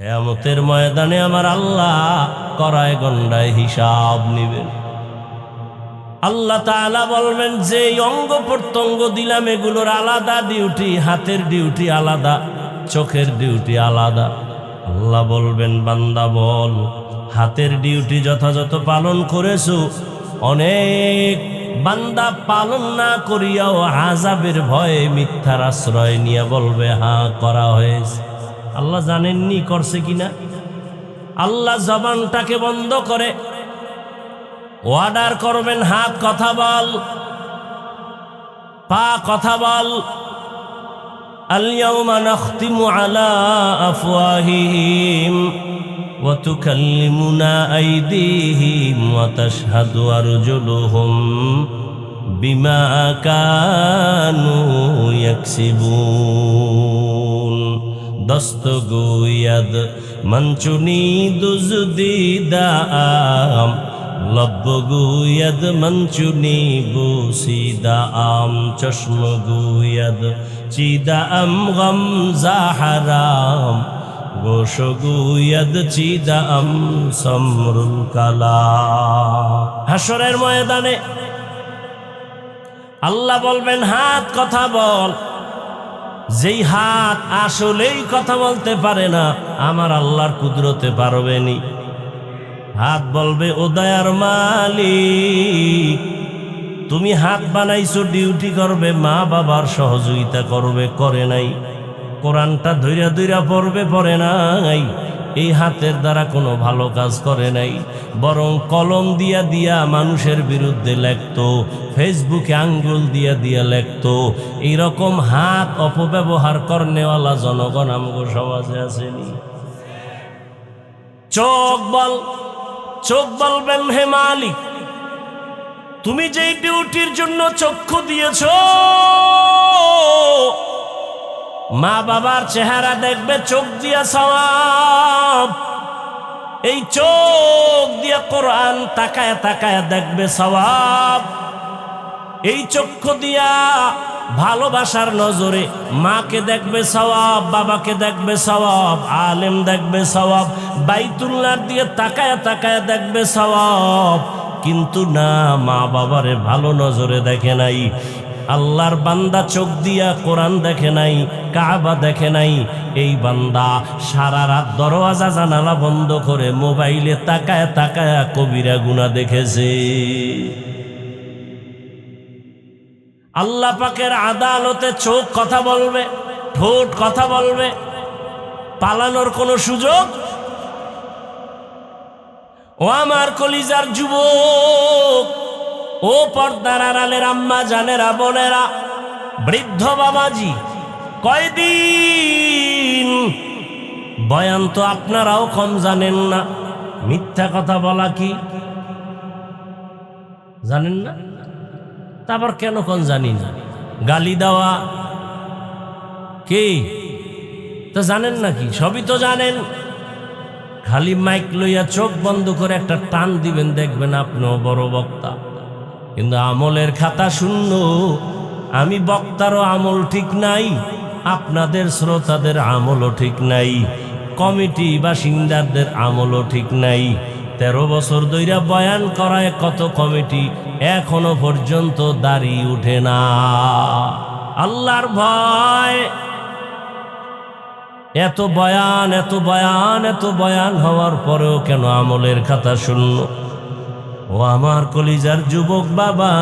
কিয়ামতের ময়দানে আমার আল্লাহ কড়ায় গন্ডায় হিসাব নেবেন। আল্লাহ তাআলা বলবেন যে অঙ্গ প্রত্যঙ্গ দিলাম এগুলোর আলাদা ডিউটি, হাতের ডিউটি আলাদা, চোখের ডিউটি আলাদা। আল্লাহ বলবেন বান্দা বল হাতের ডিউটি যথাযথ পালন করেছো। অনেক বান্দা পালন না করিয়াও আযাবের ভয়ে মিথ্যার আশ্রয় নিয়ে বলবে হ্যাঁ করা হয়েছে। আল্লাহ জানেননি করছে কিনা। আল্লাহ জবানটাকে বন্ধ করে অর্ডার করবেন হাত কথা বল, পা কথা বল। আল-ইয়াওমা নাখতিমু আলা আফওয়াহিহিম ওয়া তুকাল্লিমুনা আইদিহিম ওয়া তাশহাদু আরজুলুহুম বিমা কানু ইয়াকসিবুন। দস্তগোয়াদ মঞ্চুনি দুজদিদাম লব্বগুয়াদ মঞ্চুনি বুসিদাম চশমগুয়াদ চিদাম গমজা হারাম গোশগুয়াদ চিদাম সমরুল কালা। হাসরের ময়দানে আল্লাহ বলবেন হাত কথা বল। যেই হাত আসলেই কথা বলতে পারে না আমার আল্লাহর কুদরতে পারবেনি। হাত বলবে ও দয়ার মালিক তুমি হাত বানাইছো ডিউটি করবে, মা বাবার সহযোগিতা করবে, করে নাই। কোরআনটা ধৈরা ধৈরা পড়বে, পড়ে নাই। এই হাতের দ্বারা কোনো ভালো কাজ করে নাই, বরং কলম দিয়া দিয়া মানুষের বিরুদ্ধে লেখতো, ফেসবুকে আঙ্গুল দিয়া দিয়া লেখতো। এইরকম হাত অপব্যবহার করনেওয়ালা জনগণ আমগো সমাজে আসেনি। চোখ বল, চোখ বলবেন হে মালিক তুমি যেই ডিউটির জন্য চক্ষু দিয়েছ, মা বাবার চেহারা দেখবে চোখ দিয়া সওয়াব। এই চোখ দিয়া কোরআন তাকায় তাকায় দেখবে সওয়াব। এই চক্ষু দিয়া ভালোবাসার নজরে মাকে দেখবে সওয়াব, বাবাকে দেখবে সওয়াব, আলেম দেখবে সওয়াব, বাইতুল্লাহর দিয়ে তাকায় তাকায় দেখবে সওয়াব। কিন্তু না, মা বাবারে ভালো নজরে দেখে নাই। আল্লাহর বান্দা চোখ দিয়া কোরআন দেখে নাই, কাবা দেখে নাই। এই বান্দা সারা রাত দরওয়াজা জানালা বন্ধ করে মোবাইলে তাকায় তাকায় কবিরা গুনাহ দেখেছে। আল্লাহ পাকের আদালতে চোখ কথা বলবে, ঠোঁট কথা বলবে, পালানোর কোনো সুযোগ। ও আমার কলিজার যুবক, ও পর্দার আড়ালের আম্মা জানেরা, বোনেরা, বৃদ্ধ বাবাজি, কয়দিন বয়ান তো আপনারাও কম জানেন না। মিথ্যা কথা বলা কি জানেন না? তারপর কেন কোন জানি না? গালি দেওয়া কি তো জানেন নাকি? সবই তো জানেন। খালি মাইক লইয়া চোখ বন্ধ করে একটা টান দিবেন, দেখবেন আপনিও বড় বক্তা। কিন্তু আমলের খাতা শূন্য। আমি বক্তারও আমল ঠিক নাই, আপনাদের শ্রোতাদের আমলও ঠিক নাই, কমিটি বাসিন্দাদের আমলও ঠিক নাই। 13 বছর ধইরা বয়ান করায় কত কমিটি, এখনো পর্যন্ত দাড়ি উঠে না। আল্লাহর ভয়। এত বয়ান এত বয়ান এত বয়ান হওয়ার পরেও কেন আমলের খাতা শূন্য? ও আমার কলিজার যুবক বাবা,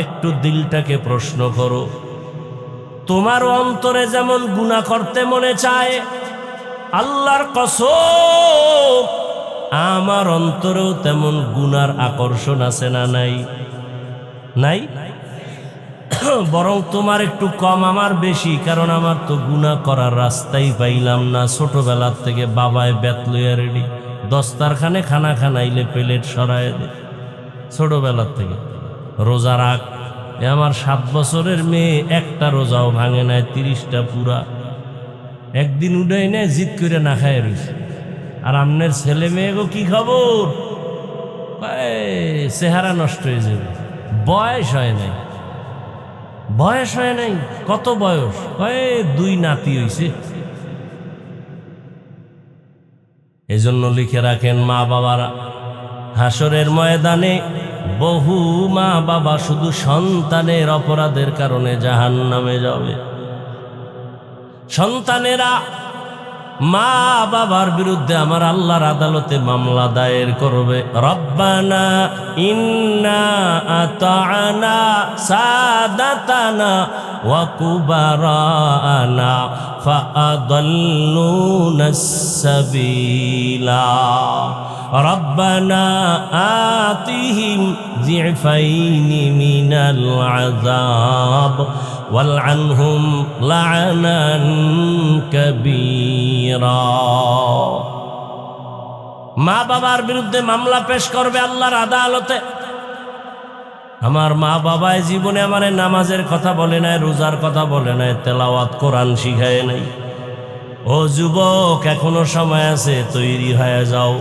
একটু দিলটাকে প্রশ্ন করো। তোমার অন্তরে যেমন গুনাহ করতে মনে চায়, আল্লাহর কসম আমার অন্তরেও তেমন গুনার আকর্ষণ আছে না নাই? নাই? বরং তোমার একটু কম, আমার বেশি। কারণ আমার তো গুনাহ করার রাস্তাই পাইলাম না। ছোটবেলার থেকে বাবায় বেত লইয়া রেডি, দস্তারখানে খানা খানাইলে প্লেট সরায় দে। ছোটবেলার থেকে রোজা রাখ। আমার 7 বছরের মেয়ে একটা রোজাও ভাঙে নাই, 30টা পুরা। একদিন উঠাই নেয়, জিদ করে না খায় রয়েছে। আর আমনের ছেলে মেয়ে গো কি খবর? চেহারা নষ্ট হয়ে যাবে। বয়স হয় নাই, বয়স হয় নাই। কত বয়স? 2 নাতি হইছে। এজন্য লিখে রাখেন মা বাবারা, হাসরের ময়দানে বহু মা বাবা শুধু সন্তানের অপরাধের কারণে জাহান্নামে যাবে। সন্তানেরা মা বাবার বিরুদ্ধে আমার আল্লাহর আদালতে মামলা দায়ের করবে। রব্বানা ইন্না আতা'না সাদাতানা ওয়া কুবারানা ফাআদাল্লুনাস সাবিলা রব্বানা আতিহিম যিফাইনি মিনাল আযাব ওয়ালআনহুম লা'নান কাবীরা। মা বাবার বিরুদ্ধে মামলা পেশ করবে আল্লাহর আদালতে। আমার মা বাবায় জীবনে আমারে নামাজের কথা বলে নাই, রোজার কথা বলে নাই, তেলাওয়াত কোরআন শিখায় নাই। ও যুবক, এখনো সময় আছে, তৈরি হয়ে যাও।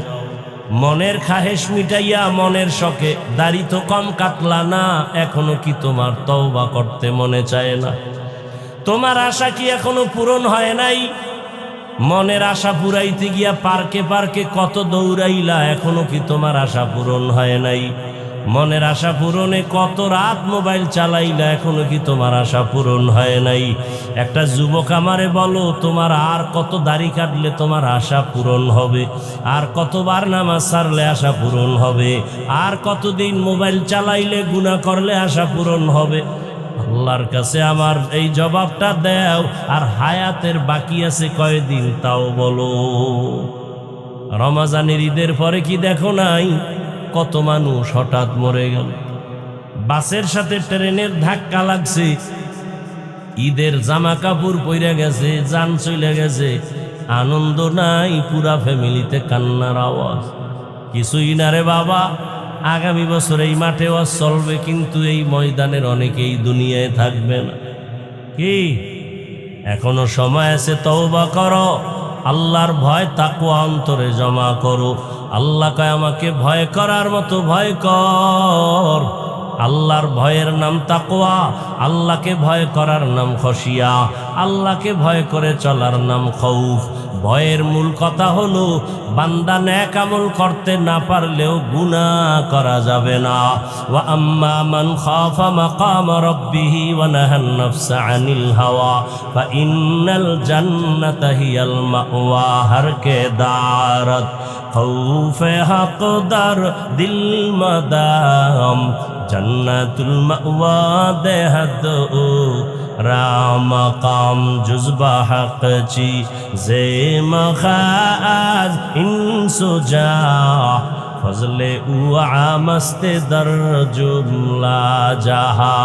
মনের খাহেশ মিটাইয়া মনের শখে দাড়ি তো কম কাটলা না, এখনো কি তোমার তওবা করতে মনে চায় না? তোমার আশা কি এখনো পূরণ হয় নাই? মনের আশা পুরাইতে গিয়া পার্কে পার্কে কত দৌড়াইলা, এখনো কি তোমার আশা পূরণ হয় নাই? মনের আশা পূরণে কত রাত মোবাইল চালাইলা, এখনো কি তোমার আশা পূরণ হয় নাই? একটা যুবক আমারে বলো, তোমার আর কত দাড়ি কাটলে তোমার আশা পূরণ হবে? আর কতবার নামাজ ছাড়লে আশা পূরণ হবে? আর কতদিন মোবাইল চালাইলে গুনাহ করলে আশা পূরণ হবে? আল্লাহর কাছে আমার এই জবাবটা দাও। আর হায়াতের বাকি আছে কয়দিন তাও বলো। রমজানের ঈদের পরে কি দেখো নাই কত মানুষ হঠাৎ মরে গেল? বাসের সাথে ট্রেনের ধাক্কা লাগছে, ঈদের জামা কাপড় পইরা গেছে, জান চলে গেছে, আনন্দ নাই, পুরা ফ্যামিলিতে কান্নার আওয়াজ। কিছুই না রে বাবা, আগামী বছর এই মাঠে ওয়াজ চলবে, কিন্তু এই ময়দানের অনেকেই দুনিয়ায় থাকবে না। কি এখনো সময় আছে, তওবা করো, আল্লাহর ভয় তাকওয়া অন্তরে জমা করো। আল্লাহ কয় আমাকে ভয় করার মতো ভয় কর। আল্লাহর ভয়ের নাম তাকওয়া, আল্লাহকে ভয় করার নাম খশিয়া, আল্লাহকে ভয় করে চলার নাম খৌফ। ভয়ের মূল কথা হলো বান্দা নেক আমল করতে না পারলেও গুনাহ করা যাবে না। ওয়া আম্মা মান খাফা মাকাম রাব্বিহি ওয়া নাহান নাফসা আনিল হাওয়া ফা ইন্নাল জান্নাতা হিয়াল মাওয়া। হর কে দারত খৌফে হকদার দিল মাদাম জন্নাতুল মাওয়া দেহদ রাম কাম জুজবা হক চি জে মখাজ ইনসুজা ফজলে উআ মস্তে দর জুমলা জাহা।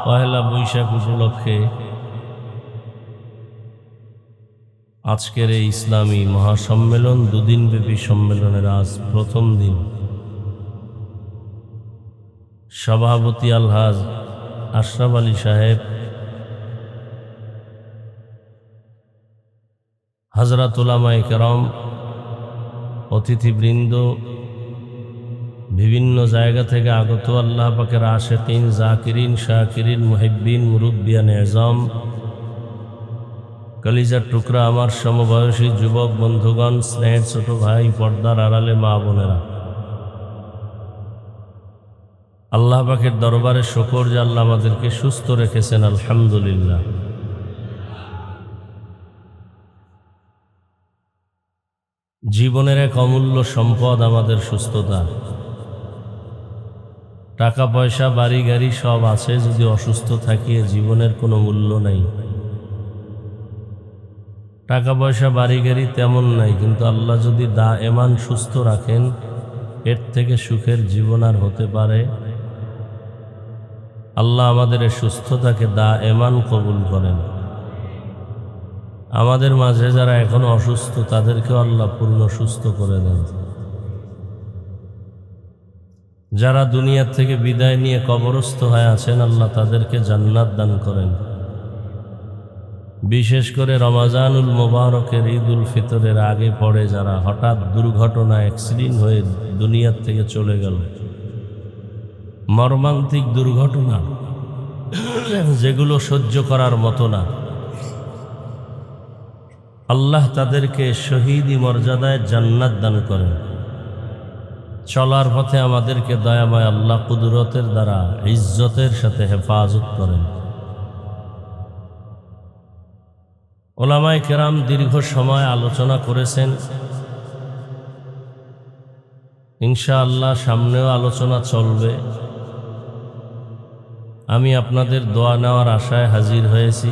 পহেলা বৈশাখ উপলক্ষে আজকের এই ইসলামী মহাসম্মেলন, দুদিনব্যাপী সম্মেলনের আজ প্রথম দিন। সভাপতি আলহাজ আশরাফ আলী সাহেব, হযরত উলামায়ে কেরাম, অতিথিবৃন্দ, বিভিন্ন জায়গা থেকে আগত আল্লাহ পাকের আশিকিন, জাকিরিন, শাকিরিন, মুহিব্বিন, মুরব্বিয়ান এজম, কলিজার টুকরা আমার সমবয়সী যুবক বন্ধুগণ, স্নেহের ছোট ভাই, পর্দার আড়ালে মা বোনেরা, আল্লাহ পাকের দরবারে শুকর যে আল্লাহ আমাদেরকে সুস্থ রেখেছেন, আলহামদুলিল্লাহ। জীবনের এক অমূল্য সম্পদ আমাদের সুস্থতা। টাকা পয়সা বাড়ি গাড়ি সব আছে, যদি অসুস্থ থাকি জীবনের কোনো মূল্য নাই। টাকা পয়সা বাড়ি গাড়ি তেমন নাই, কিন্তু আল্লাহ যদি দায়েমান সুস্থ রাখেন, এর থেকে সুখের জীবন আর হতে পারে? আল্লাহ আমাদের সুস্থতাকে দায়েমান কবুল করেন। আমাদের মাঝে যারা এখনো অসুস্থ তাদেরকেও আল্লাহ পূর্ণ সুস্থ করে দেন। যারা দুনিয়ার থেকে বিদায় নিয়ে কবরস্থ হয়ে আছেন, আল্লাহ তাদেরকে জান্নাত দান করেন। বিশেষ করে রমাজানুল মুবারকের ঈদুল ফিতরের আগে পড়ে যারা হঠাৎ দুর্ঘটনা, অ্যাক্সিডেন্ট হয়ে দুনিয়ার থেকে চলে গেল, মর্মান্তিক দুর্ঘটনা যেগুলো সহ্য করার মতো না, আল্লাহ তাদেরকে শহীদি মর্যাদায় জান্নাত দান করেন। চলার পথে আমাদেরকে দয়াময় আল্লাহ কুদরতের দ্বারা ইজ্জতের সাথে হেফাজত করেন। ওলামায়ে কেরাম দীর্ঘ সময় আলোচনা করেছেন, ইনশাআল্লাহ সামনেও আলোচনা চলবে। আমি আপনাদের দোয়া নেওয়ার আশায় হাজির হয়েছি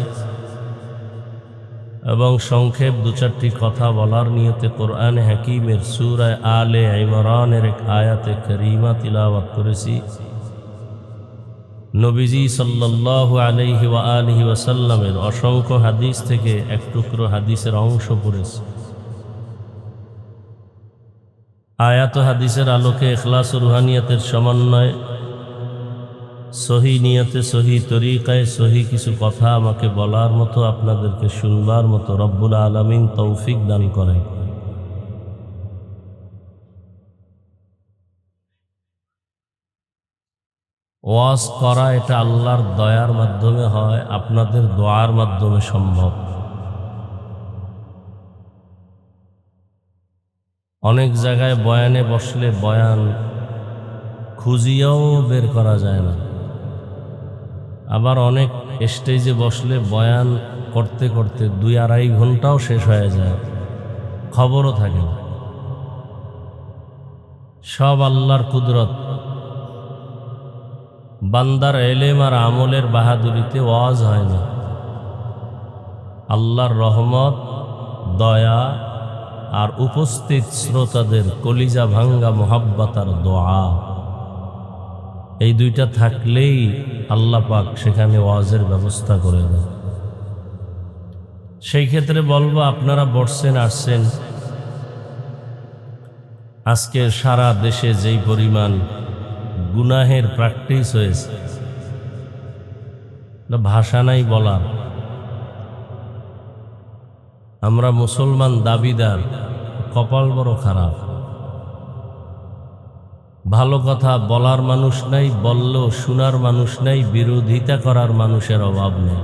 এবং সংক্ষেপ দু চারটি কথা বলার নিয়তে কোরআন হাকিমের সূরা আলে ইমরানের এক আয়াতে কারিমা তিলাওয়াত করেছি। নবীজি সাল্লাল্লাহু আলাইহি ওয়া আলিহি ওয়াসাল্লামের অসংখ্য হাদিস থেকে এক টুকরো হাদিসের অংশ পড়েছি। আয়াত হাদিসের আলোকে ইখলাস ও রুহানিয়াতের সমন্বয়ে সহি নিয়তে সহি তরিকায় সহি কিছু কথা আমাকে বলার মতো, আপনাদেরকে শুনবার মতো রব্বুল আলামিন তৌফিক দান করেন। ওয়াজ করা এটা আল্লাহর দয়ার মাধ্যমে হয়, আপনাদের দোয়ার মাধ্যমে সম্ভব। অনেক জায়গায় বয়ানে বসলে বয়ান খুঁজিয়াও বের করা যায় না, আবার অনেক স্টেজে বসলে বয়ান করতে করতে 2-2.5 ঘন্টাও শেষ হয়ে যায়, খবরও থাকে না। সব আল্লাহর কুদরত। বান্দার এলেম আর আমলের বাহাদুরিতে ওয়াজ হয় না, আল্লাহর রহমত, দয়া আর উপস্থিত শ্রোতাদের কলিজা ভাঙ্গা মোহাব্বত আর দোয়া, এই দুইটা থাকলেই আল্লাহ পাক সেখানে ওয়াজের ব্যবস্থা করে দেন। সেই ক্ষেত্রে বলবো, আপনারা বসছেন আসছেন, আজকে সারা দেশে যেই পরিমাণ গুনাহের প্র্যাকটিস হয়েছে, ভাষা নাই বলার। আমরা মুসলমান দাবিদার, কপাল বড় খারাপ। ভালো কথা বলার মানুষ নাই, বললেও শোনার মানুষ নাই, বিরোধিতা করার মানুষের অভাব নেই।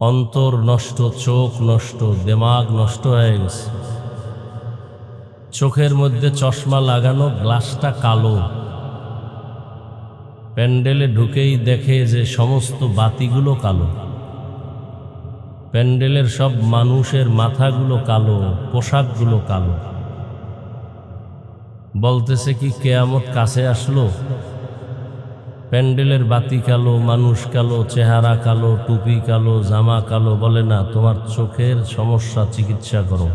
অন্তর নষ্ট, চোখ নষ্ট, দিমাগ নষ্ট হয়ে গেছে। চোখের মধ্যে চশমা লাগানো, গ্লাসটা কালো। প্যান্ডেলে ঢুকেই দেখে যে সমস্ত বাতিগুলো কালো, প্যান্ডেলের সব মানুষের মাথাগুলো কালো, পোশাকগুলো কালো। বলতেছে কি কিয়ামত কাছে আসলো? প্যান্ডেলের বাতি কালো, মানুষ কালো, চেহারা কালো, টুপি কালো, জামা কালো। বলে না, তোমার চোখের সমস্যা চিকিৎসা করো।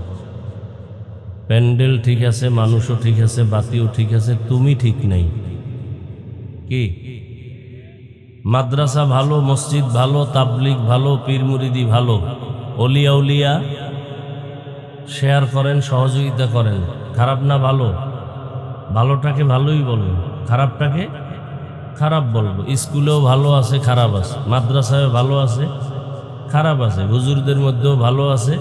প্যান্ডেল ঠিক আছে, মানুষও ঠিক আছে, বাতিও ঠিক আছে, তুমি ঠিক নাই। কি মাদ্রাসা ভালো, মসজিদ ভালো, তাবলিগ ভালো, পীর মুরিদি ভালো, অলিয়া উলিয়া শেয়ার করেন, সহযোগিতা করেন, খারাপ না ভালো? ভালোটাকে ভালোই বলবো, খারাপটাকে খারাপ বলবো। স্কুলেও ভালো আছে, খারাপ আছে, মাদ্রাসায় ভালো আছে, খারাপ আছে, হুজুরদের মধ্যেও ভালো আছে।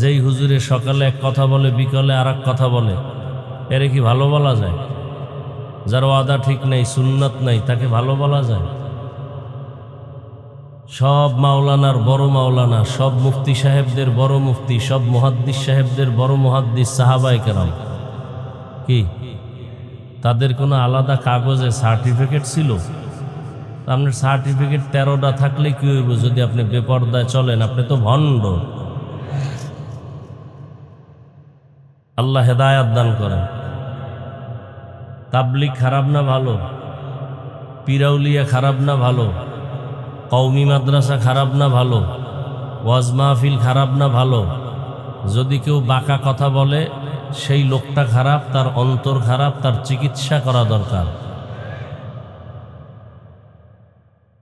যেই হুজুরে সকালে এক কথা বলে, বিকালে আর এক কথা বলে, এরে কি ভালো বলা যায়? যার ওয়াদা ঠিক নেই, সুন্নাত নাই, তাকে ভালো বলা যায়? সব মাওলানার বড় মাওলানা, সব মুফতি সাহেবদের বড় মুফতি, সব মুহাদ্দিস সাহেবদের বড় মুহাদ্দিস সাহাবায়ে কেরাম, কি তাদের কোনো আলাদা কাগজে সার্টিফিকেট ছিল? আপনার সার্টিফিকেট 13টা থাকলে কি হইব যদি আপনি বেপরদায় চলেন? আপনি তো ভণ্ড। আল্লাহ হেদায়াত দান করেন। তাবলিগ খারাপ না ভালো? পিরাউলিয়া খারাপ না ভালো? কওমি মাদ্রাসা খারাপ না ভালো? ওয়াজ মাহফিল খারাপ না ভালো? যদি কেউ বাঁকা কথা বলে, সেই লোকটা খারাপ, তার অন্তর খারাপ, তার চিকিৎসা করা দরকার।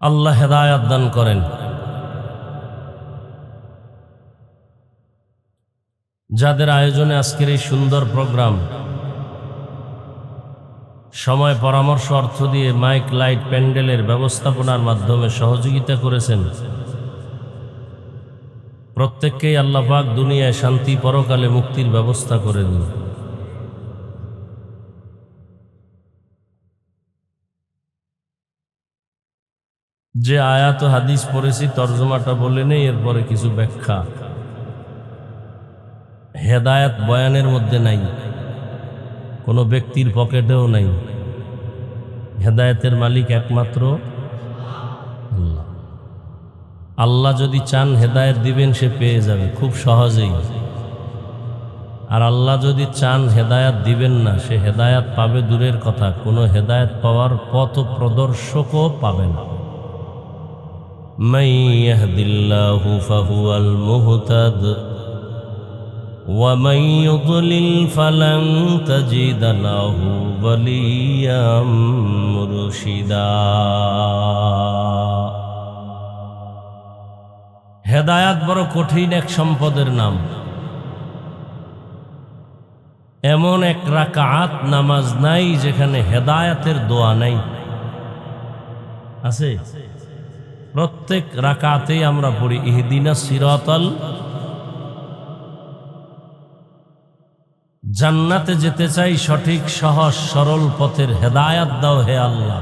আল্লাহ হেদায়াত দান করেন। যাদের আয়োজনে আজকের এই সুন্দর প্রোগ্রাম, সময় পরামর্শ অর্থ দিয়ে মাইক, লাইট, প্যান্ডেলের ব্যবস্থাপনার মাধ্যমে সহযোগিতা করেছেন, প্রত্যেককেই আল্লাহ পাক দুনিয়ায় শান্তি, পরকালে মুক্তির ব্যবস্থা করে দিন। যে আয়াত ও হাদিস পড়েছি তর্জমাটা বলে নেই, এরপরে কিছু ব্যাখ্যা। হেদায়েত বয়ানের মধ্যে নাই, কোনো ব্যক্তির পকেটেও নাই। হেদায়েতের মালিক একমাত্র আল্লাহ। আল্লাহ যদি চান হেদায়েত দিবেন, সে পেয়ে যাবে খুব সহজেই। আর আল্লাহ যদি চান হেদায়াত দিবেন না, সে হেদায়াত পাবে দূরের কথা, কোনো হেদায়াত পাওয়ার পথ প্রদর্শকও পাবে না। মান ইয়াহদিল্লাহু ফাহুয়াল মুহতাদ ওয়া মান ইউদ্লিল ফালান তাজিদা লাহু ওয়ালিয়্যাম মুরশিদা। হেদায়াত বড় কঠিন এক সম্পদের নাম। এমন এক রাকাত নামাজ নাই যেখানে হেদায়াতের দোয়া নাই। আছে? প্রত্যেক রাকাতেই আমরা পড়ি ইহদিনাস সিরাতাল, জান্নাতে যেতে চাই সঠিক সহজ সরল পথের হেদায়াত দাও হে আল্লাহ।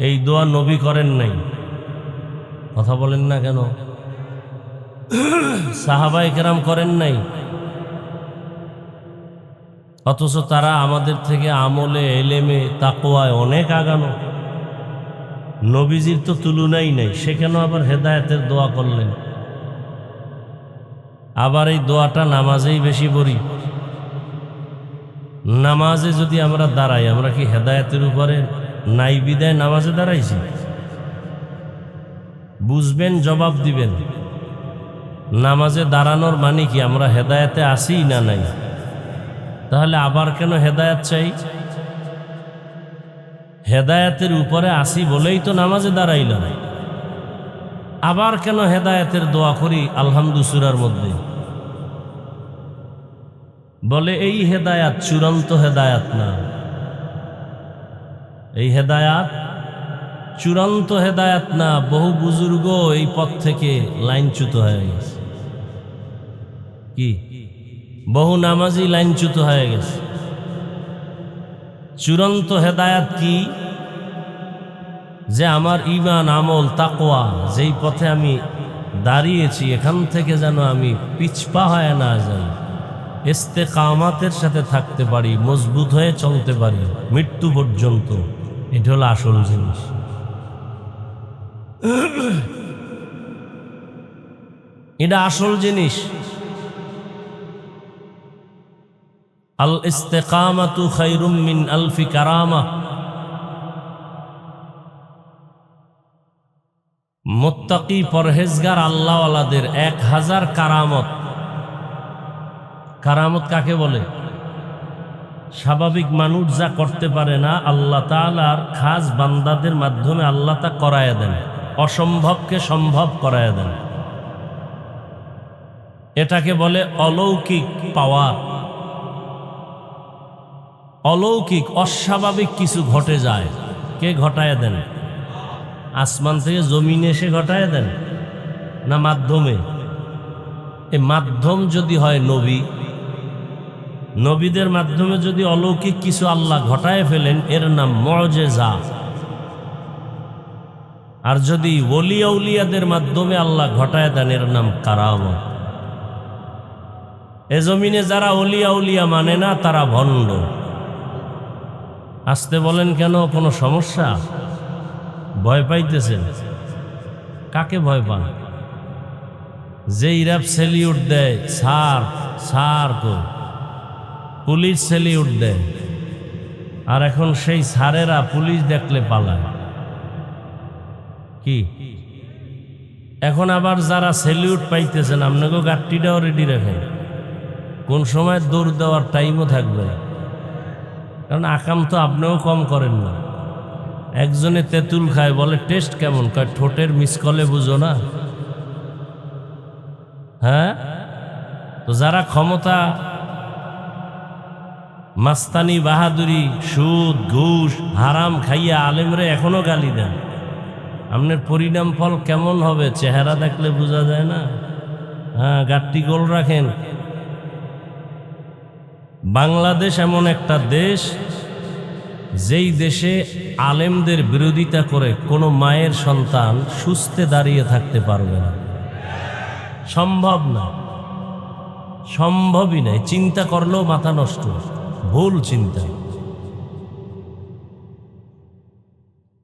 এই দোয়া নবী করেন নাই। কথা বলেন না কেন? সাহাবায়ে কেরাম করেন নাই। অথচ তারা আমাদের থেকে আমলে, এলেমে, তাকওয়ায় অনেক আগানো। নবীজির তো তুলনাই নাই, সে কেন আবার হেদায়েতের দোয়া করলেন? আবার এই দোয়াটা নামাজেই বেশি পড়ি। নামাজে যদি আমরা দাঁড়াই, আমরা কি হেদায়েতের উপরে নাই বিদায় নামাজে দাঁড়াইছি? বুঝবেন, জবাব দিবেন। নামাজে দাঁড়ানোর মানে কি আমরা হেদায়েতে আসি না নাই? তাহলে আবার কেন হেদায়েত চাই? হেদায়েতের উপরে আসি বলেই তো নামাজে দাঁড়াইলাম। আবার কেন হেদায়েতের দোয়া করি আলহামদু সূরার মধ্যে? বলে এই হেদায়াত চূড়ান্ত হেদায়াত না। এই হেদায়াত চূড়ান্ত হেদায়াত না। বহু বুজুর্গ এই পথ থেকে লাইনচ্যুত হয়ে গেছে। কি? বহু নামাজি লাইনচ্যুত হয়ে গেছে। চূড়ান্ত হেদায়াত কি? যে আমার ঈমান, আমল, তাকওয়া, যেই পথে আমি দাঁড়িয়েছি এখান থেকে যেন আমি পিছপা হয়ে না যাই, ইস্তেকামাতের সাথে থাকতে পারি, মজবুত হয়ে চলতে পারি মৃত্যু পর্যন্ত। এটা হলো আসল জিনিস। এটা আসল জিনিস। আল ইস্তেকামাতু খায়রুম মিন আলফি কারামা। মুত্তাকি পরহেজগার আল্লাহওয়ালাদের 1000 কারামত। কারামত কাকে বলে? স্বাভাবিক মানুষ যা করতে পারে না, আল্লাহ তাআলার খাস বান্দাদের মাধ্যমে আল্লাহ তা করায় দেন। অসম্ভবকে সম্ভব করায় দেন। এটাকে বলে অলৌকিক পাওয়ার। অলৌকিক, অস্বাভাবিক কিছু ঘটে যায়, কে ঘটায় দেন? আসমান থেকে জমিনে এসে ঘটায় দেন না মাধ্যমে? এই মাধ্যম যদি হয় নবী, নবীদের মাধ্যমে যদি অলৌকিক কিছু আল্লাহ ঘটায় ফেলেন, এর নাম মুআজিজা। আর যদি ওলি আউলিয়াদের মাধ্যমে আল্লাহ ঘটায় দেন, এর নাম কারামত। এ জমিনে যারা ওলি আউলিয়া মানে না, তারা ভণ্ড। আসতে বলেন কেন? কোনো সমস্যা? ভয় পাইতেছেন? কাকে ভয় পান? যে ইরাব সেলিউট দেয়, সার সার কর, পুলিশ সেলিউট দেয়, আর এখন সেই সারেরা পুলিশ দেখলে পালায়। কি? এখন আবার যারা সেলিউট পাইতেছেন, আপনাকেও গাট্টিটাও রেডি রাখেন, কোন সময় দৌড় দেওয়ার টাইমও থাকবে। কারণ আকাম তো আপনিও কম করেন না। একজনে তেঁতুল খায়, বলে টেস্ট কেমন? কয় ঠোঁটের মিসকলে বুঝো না। হ্যাঁ, তো যারা ক্ষমতা, মাস্তানি, বাহাদুরি, সুদ, ঘুষ, হারাম খাইয়া আলেমরে এখনো গালি দেন, আপনার পরিণাম ফল কেমন হবে? চেহারা দেখলে বোঝা যায় না? হ্যাঁ, গাট্টি গোল রাখেন। বাংলাদেশ এমন একটা দেশ যেই দেশে আলেমদের বিরোধিতা করে কোনো মায়ের সন্তান সুস্থে দাঁড়িয়ে থাকতে পারবে না, সম্ভব না, সম্ভবই নাই। চিন্তা করলেও মাথা নষ্ট, ভুল চিন্তা।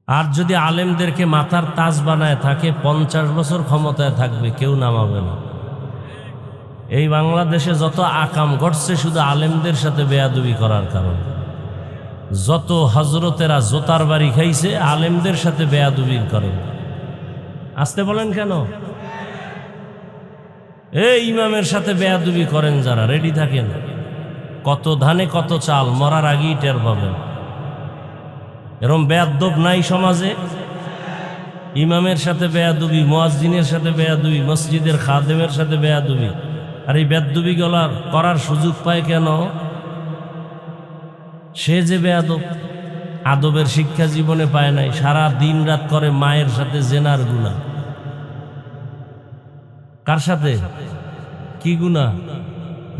আর যদি আলেমদেরকে মাথার তাজ বানায় থাকে, 50 বছর ক্ষমতায় থাকবে, কেউ নামাবে না। এই বাংলাদেশে যত আকাম ঘটছে শুধু আলেমদের সাথে বেয়াদবি করার কারণে। যত হজরতেরা জোতার বাড়ি খাইছে আলেমদের সাথে বেয়াদবির কারণে। আসতে বলেন কেন? এই ইমামের সাথে বেয়াদবি করেন যারা, রেডি থাকেন। কত ধানে কত চাল, মরার আগেই টের পাবেন। এরকম বেয়াদব নাই সমাজে? ইমামের সাথে বেয়াদবি, মুয়াজ্জিনের সাথে বেয়াদবি, মসজিদের খাদেমের সাথে বেয়াদবি। আর এই বেয়াদবি করার সুযোগ পায় কেন? সে যে বেয়াদব, আদবের শিক্ষা জীবনে পায় নাই, সারা দিন রাত করে মায়ের সাথে জেনার গুনাহ। কার সাথে? কি গুনাহ?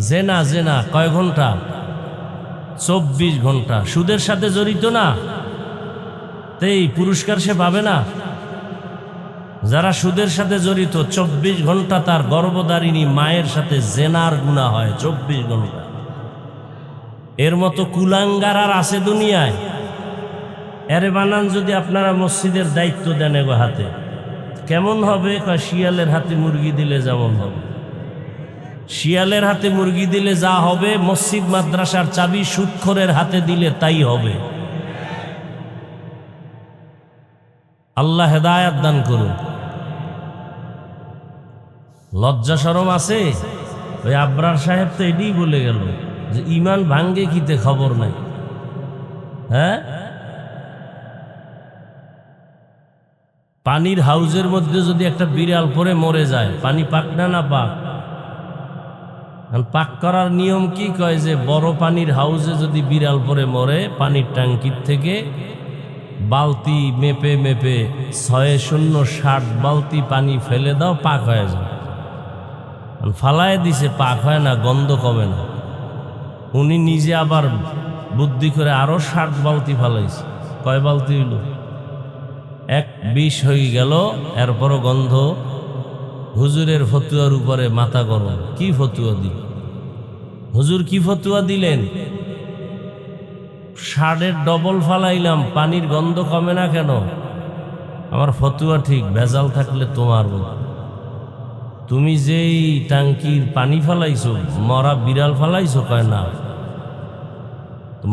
জেনা। জেনা কয় ঘন্টা? 24 ঘন্টা। সুদের সাথে জড়িত না, এই পুরস্কার সে পাবে না? যারা সুদের সাথে জড়িত 24 ঘন্টা তার গর্ভধারিণী মায়ের সাথে জেনার গুনাহ হয়, 24 ঘন্টা। এর মতো কুলাঙ্গার আর আছে দুনিয়ায়? এরে বানান যদি আপনারা মসজিদের দায়িত্ব দেন এগো হাতে, কেমন হবে? শিয়ালের হাতে মুরগি দিলে যেমন হবে। শিয়ালের হাতে মুরগি দিলে যা হবে, মসজিদ মাদ্রাসার চাবি সুদখোরের হাতে দিলে তাই হবে। আল্লাহ হেদায়াত দান করুন। লজ্জা শরম আছে? ওই আবরার সাহেব তো এটাই বলে গেল যে ইমান ভাঙ্গে কিতে খবর নাই। হ্যাঁ, পানির হাউজের মধ্যে যদি একটা বিড়াল পরে মরে যায়, পানি পাক না পাক? পাক করার নিয়ম কি কয় যে বড় পানির হাউজে যদি বিড়াল পরে মরে, পানির ট্যাঙ্কির থেকে বালতি মেপে মেপে 6060 বালতি পানি ফেলে দাও, পাক হয়ে যায়। ফালায় দিছে, পাক হয় না, গন্ধ কমে না। উনি নিজে আবার বুদ্ধি করে আরো 60 বালতি ফালাইছে। কয় বালতি হইল? 20 হয়ে গেল। এরপরও গন্ধ। হুজুরের ফতুয়ার উপরে মাথা গরম। কি ফতুয়া দিল হুজুর? কি ফতুয়া দিলেন? 60-এর ডবল ফালাইলাম, পানির গন্ধ কমে না কেন? আমার ফতুয়া ঠিক, ভেজাল থাকলে তোমার বল। তুমি যেই টাঙ্কির পানি ফালাইছো, মরা বিড়াল ফালাইছো? কয় না।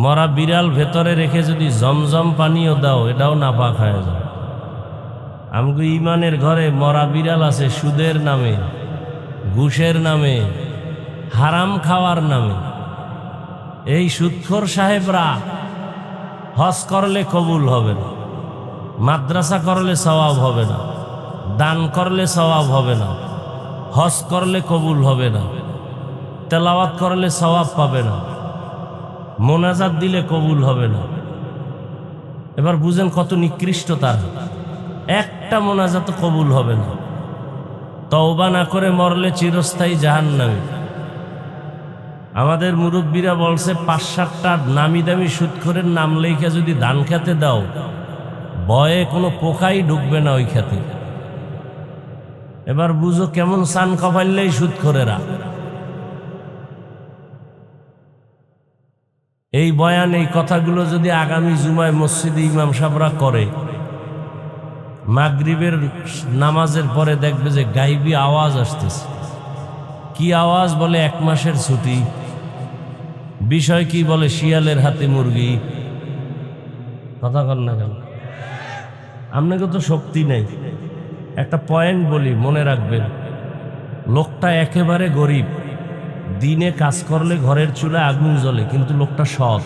মরা বিড়াল ভেতরে রেখে যদি জমজম পানিও দাও, এটাও নাপাক হয়ে যায়। আমগো ইমানের ঘরে মরা বিড়াল আছে সুদের নামে, ঘুষের নামে, হারাম খাওয়ার নামে। এই সুদখোর সাহেবরা হজ করলে কবুল হবে না, মাদ্রাসা করলে সওয়াব হবে না, দান করলে সওয়াব হবে না, হজ করলে কবুল হবে না, তেলাওয়াত করলে সওয়াব পাবে না, মোনাজাত দিলে কবুল হবে না। এবার বুঝেন কত নিকৃষ্ট তার। একটা মোনাজাত কবুল হবে না। তওবা না করে মরলে চিরস্থায়ী জাহান্নামী। আমাদের মুরব্বীরা বলছে 5-7টা নামি দামি সুদখোরের নাম লেখা যদি ধান খেতে দাও, ভয়ে কোনো পোকাই ঢুকবে না ওই খেতে। এবার বুঝো কেমন সান কপাইলেই সুদখোরেরা। এই বয়ান, এই কথাগুলো যদি আগামী জুমায় মসজিদে ইমাম সাহেবরা করে, মাগরিবের নামাজের পরে দেখবে যে গাইবি আওয়াজ আসতেছে। কি আওয়াজ? বলে 1 মাসের ছুটি। বিষয় কি? বলে শিয়ালের হাতে মুরগি। কথা কর না কেন? আপনাকে তো শক্তি নেই। একটা পয়েন্ট বলি, মনে রাখবেন। লোকটা একেবারে গরিব, দিনে কাজ করলে ঘরের চুলায় আগুন জ্বলে, কিন্তু লোকটা সৎ,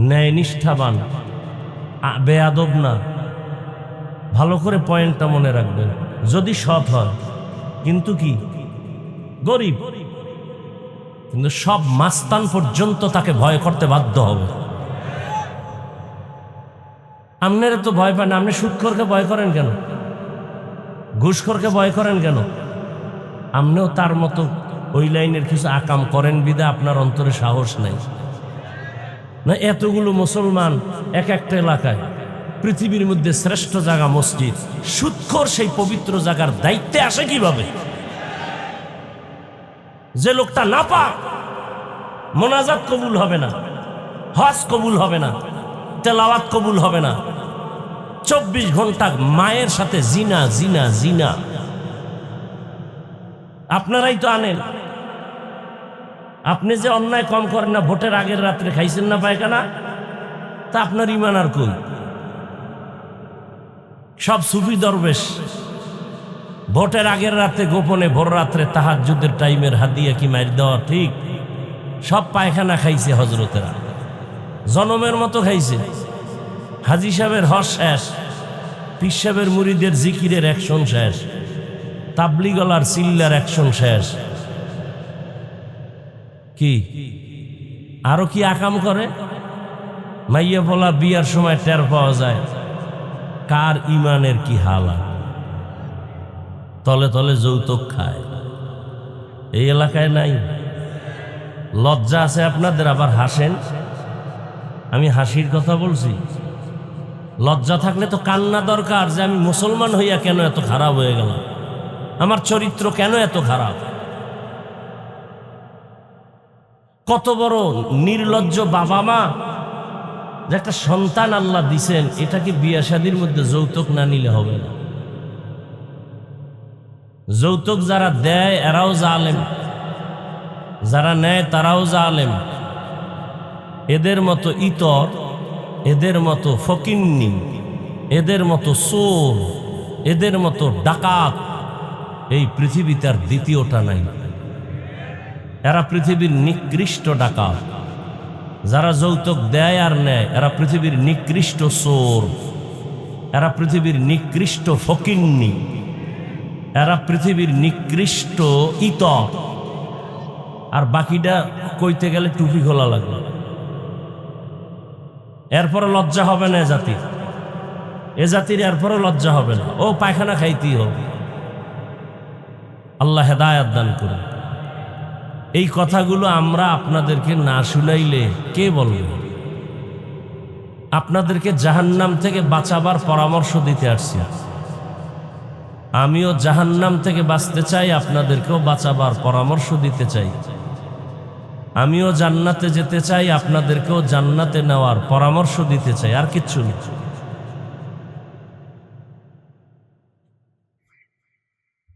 ন্যায়নিষ্ঠাবান, বেয়াদব না। ভালো করে পয়েন্টটা মনে রাখবেন। যদি সৎ হয়, কিন্তু কি গরিব, কিন্তু সব মাস্তান পর্যন্ত তাকে ভয় করতে বাধ্য হবে। আপনারা তো ভয় পান না। আপনি সুদখোরকে ভয় করেন কেন? ঘুষখোরকে ভয় করেন কেন? আপনিও তার মতো ওই লাইনের কিছু আকাম করেন বিদা আপনার অন্তরে সাহস নাই। না এতগুলো মুসলমান এক একটা এলাকায়, পৃথিবীর মধ্যে শ্রেষ্ঠ জায়গা মসজিদ, সুদখোর সেই পবিত্র জায়গার দায়িত্বে আসে কিভাবে? যে লোকটা না পাক, মোনাজাত কবুল হবে না, হজ কবুল হবে না, তেলাওয়াত কবুল হবে না, 24 ঘন্টা মায়ের সাথে জিনা জিনা জিনা। আপনারাই তো আনেন। আপনি যে অন্যায় কম করেন না, ভোটের আগের রাত্রে খাইছেন না পায়খানা, তা আপনার ইমান আর কই? সব সুফি দরবেশ ভোটের আগের রাতে গোপনে ভোর রাত্রে তাহাজ্জুদের টাইমের হাদিয়া কি মার দেওয়া ঠিক? সব পায়খানা খাইছে হজরতেরা, জনমের মতো খাইছে। হাজি সাহেবের হজ শেষ, পীর সাহেবের মুরিদের জিকিরের অ্যাকশন শেষ, তাবলিগলার চিল্লার অ্যাকশন শেষ। কি আরো কি আকাম করে? মাইয়া বলা বিয়ার সময় টের পাওয়া যায় কার ইমানের কি হালাত। তলে তলে যৌতুক খায়। এই এলাকায় নাই? লজ্জা আছে আপনাদের? আবার হাসেন। আমি হাসির কথা বলছি। লজ্জা থাকলে তো কান্না দরকার, যে আমি মুসলমান হইয়া কেন এত খারাপ হয়ে গেলাম, আমার চরিত্র কেন এত খারাপ। কত বড় নির্লজ্জ বাবা মা, যে একটা সন্তান আল্লাহ দিছেন, এটাকে বিয়া শাদীর মধ্যে যৌতুক না নিলে হবে না। যৌতুক যারা দেয় এরাও জালেম, যারা নেয় তারাও জালেম। এদের মতো ইতর, এদের মতো ফকিন্নি, এদের মতো চোর, এদের মতো ডাকাত এই পৃথিবীতে আর দ্বিতীয়টা নাই। এরা পৃথিবীর নিকৃষ্ট ডাকাত। যারা যৌতুক দেয় আর নেয় এরা পৃথিবীর নিকৃষ্ট চোর, এরা পৃথিবীর নিকৃষ্ট ফকিন্নি, এরা পৃথিবীর নিকৃষ্ট ইতর। আর বাকিটা কইতে গেলে টুপি খোলা লাগলো। এরপরে লজ্জা হবে না এ জাতির এরপরে লজ্জা হবে না। ও পায়খানা খাইতেই হবে। আল্লাহ হেদায়াত দান করুন। এই কথাগুলো আমরা আপনাদেরকে না শুনাইলে কে বলবে? আপনাদেরকে জাহান্নাম থেকে বাঁচাবার পরামর্শ দিতে আসছি। আমিও জাহান্নাম থেকে বাঁচতে চাই, আপনাদেরকেও বাঁচাবার পরামর্শ দিতে চাই। আমিও জান্নাতে যেতে চাই, আপনাদেরকেও জান্নাতে নেওয়ার পরামর্শ দিতে চাই। আর কিচ্ছু নেই।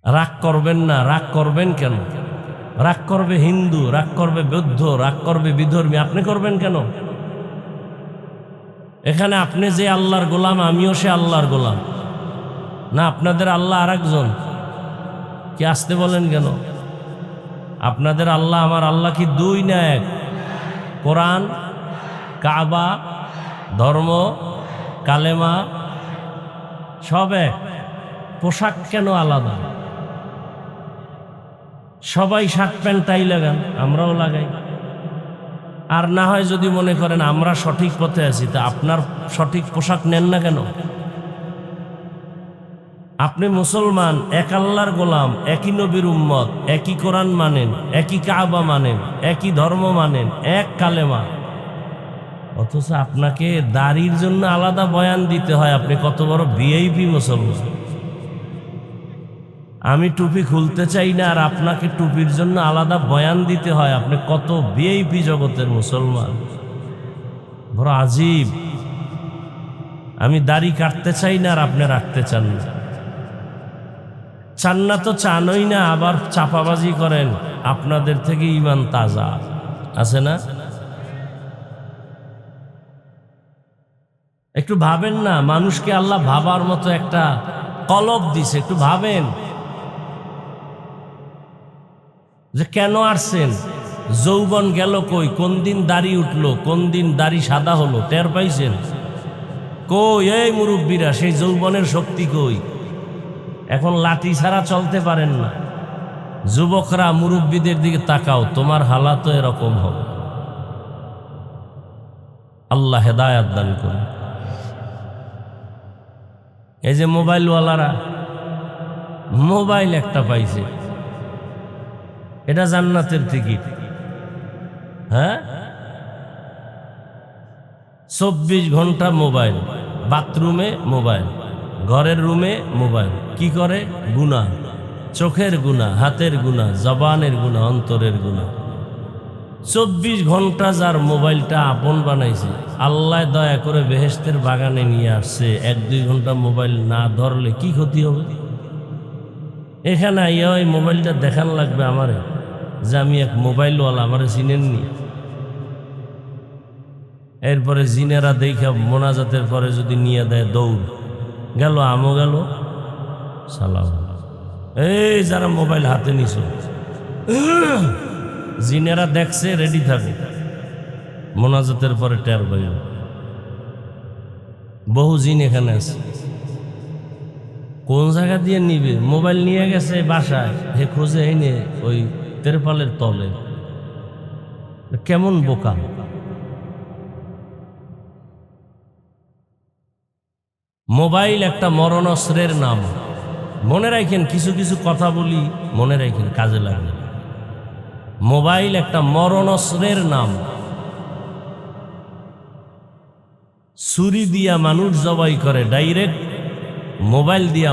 রাগ করবেন না। রাগ করবেন কেন? রাগ করবে হিন্দু, রাগ করবে বৌদ্ধ, রাগ করবে বিধর্মী, আপনি করবেন কেন? এখানে আপনি যে আল্লাহর গোলাম, আমিও সে আল্লাহর গোলাম না? আপনাদের আল্লাহ আর একজন। কি আসতে বলেন কেন? আপনাদের আল্লাহ আমার আল্লাহ কি দুই না এক? কোরআন, কাবা, ধর্ম, কালেমা সব এক। পোশাক কেন আলাদা? সবাই শার্ট প্যান্ট টাই লাগান, আমরাও লাগাই। আর না হয় যদি মনে করেন আমরা সঠিক পথে আছি, তা আপনার সঠিক পোশাক নেন না কেন? আপনি মুসলমান, এক আল্লাহর গোলাম, একই নবীর উম্মত, একই কোরআন মানেন, একই কাবা মানেন, একই ধর্ম মানেন, এক কালেমা। অথচ আপনাকে দাড়ির জন্য আলাদা বয়ান দিতে হয়। আপনি কত বড় ভিআইপি মুসলমান। আমি টুপি খুলতে চাই না, আর আপনাকে টুপির জন্য আলাদা বয়ান দিতে হয়। আপনি কত ভিআইপি জগতের মুসলমান। বড় আজীব। আমি দাড়ি কাটতে চাই না, আর আপনি রাখতে চান না। চান না তো চানই না, আবার চাপাবাজি করেন। আপনাদের থেকে ঈমান তাজা আছে না? একটু ভাবেন না। মানুষকে আল্লাহ ভাবার মতো একটা কলব দিছে। একটু ভাবেন যে কেন আসছেন, যৌবন গেল কই, কোন দিন দাড়ি উঠলো, কোন দিন দাড়ি সাদা হলো, টের পাইছেন কই? এই মুরব্বীরা, সেই যৌবনের শক্তি কই? এখন লাঠি ছাড়া চলতে পারেন না। যুবকরা মুরব্বীদের দিকে তাকাও, তোমার হালাত এরকম হবে। আল্লাহ হেদায়াত দান করুন। এই যে মোবাইলওয়ালারা মোবাইল একটা পাইছে, এটা জান্নাতের টিকিট। হ্যাঁ, 24 ঘন্টা মোবাইল, বাথরুমে মোবাইল, ঘরের রুমে মোবাইল। কি করে? গুনাহ, চোখের গুনাহ, হাতের গুনাহ, জবানের গুনাহ, অন্তরের গুনাহ। 24 ঘন্টা যার মোবাইলটা আপন বানাইছে, আল্লাহ দয়া করে বেহেশতের বাগানে নিয়ে আসছে। 1-2 ঘন্টা মোবাইল না ধরলে কি ক্ষতি হবে? এখানে আইয়া ওই মোবাইলটা দেখান লাগবে আমারে যে আমি এক মোবাইলওয়ালা, আমারে চিনেননি। এরপরে জিনেরা দেখা মোনাজাতের পরে যদি নিয়ে দেয় দৌড়, গেল আমও গেল, সালাম। এই যারা মোবাইল হাতে নিছ, জিনেরা দেখছে, রেডি থাকে, মোনাজাতের পরে টের পাইল। বহু জিন এখানে আছে। কোন জায়গা দিয়ে নিবে? মোবাইল নিয়ে গেছে বাসায়, হে খোঁজে এনে ওই তেরপালের তলে। কেমন বোকা! মোবাইল একটা মরণস্ত্রের নাম। মনে রাখেন, কিছু কিছু কথা বলি, মনে রাখেন, কাজে লাগে। মোবাইল একটা মরণস্ত্রের নাম। ছুরি দিয়া মানুষ জবাই করে ডাইরেক্ট, মোবাইল দিয়া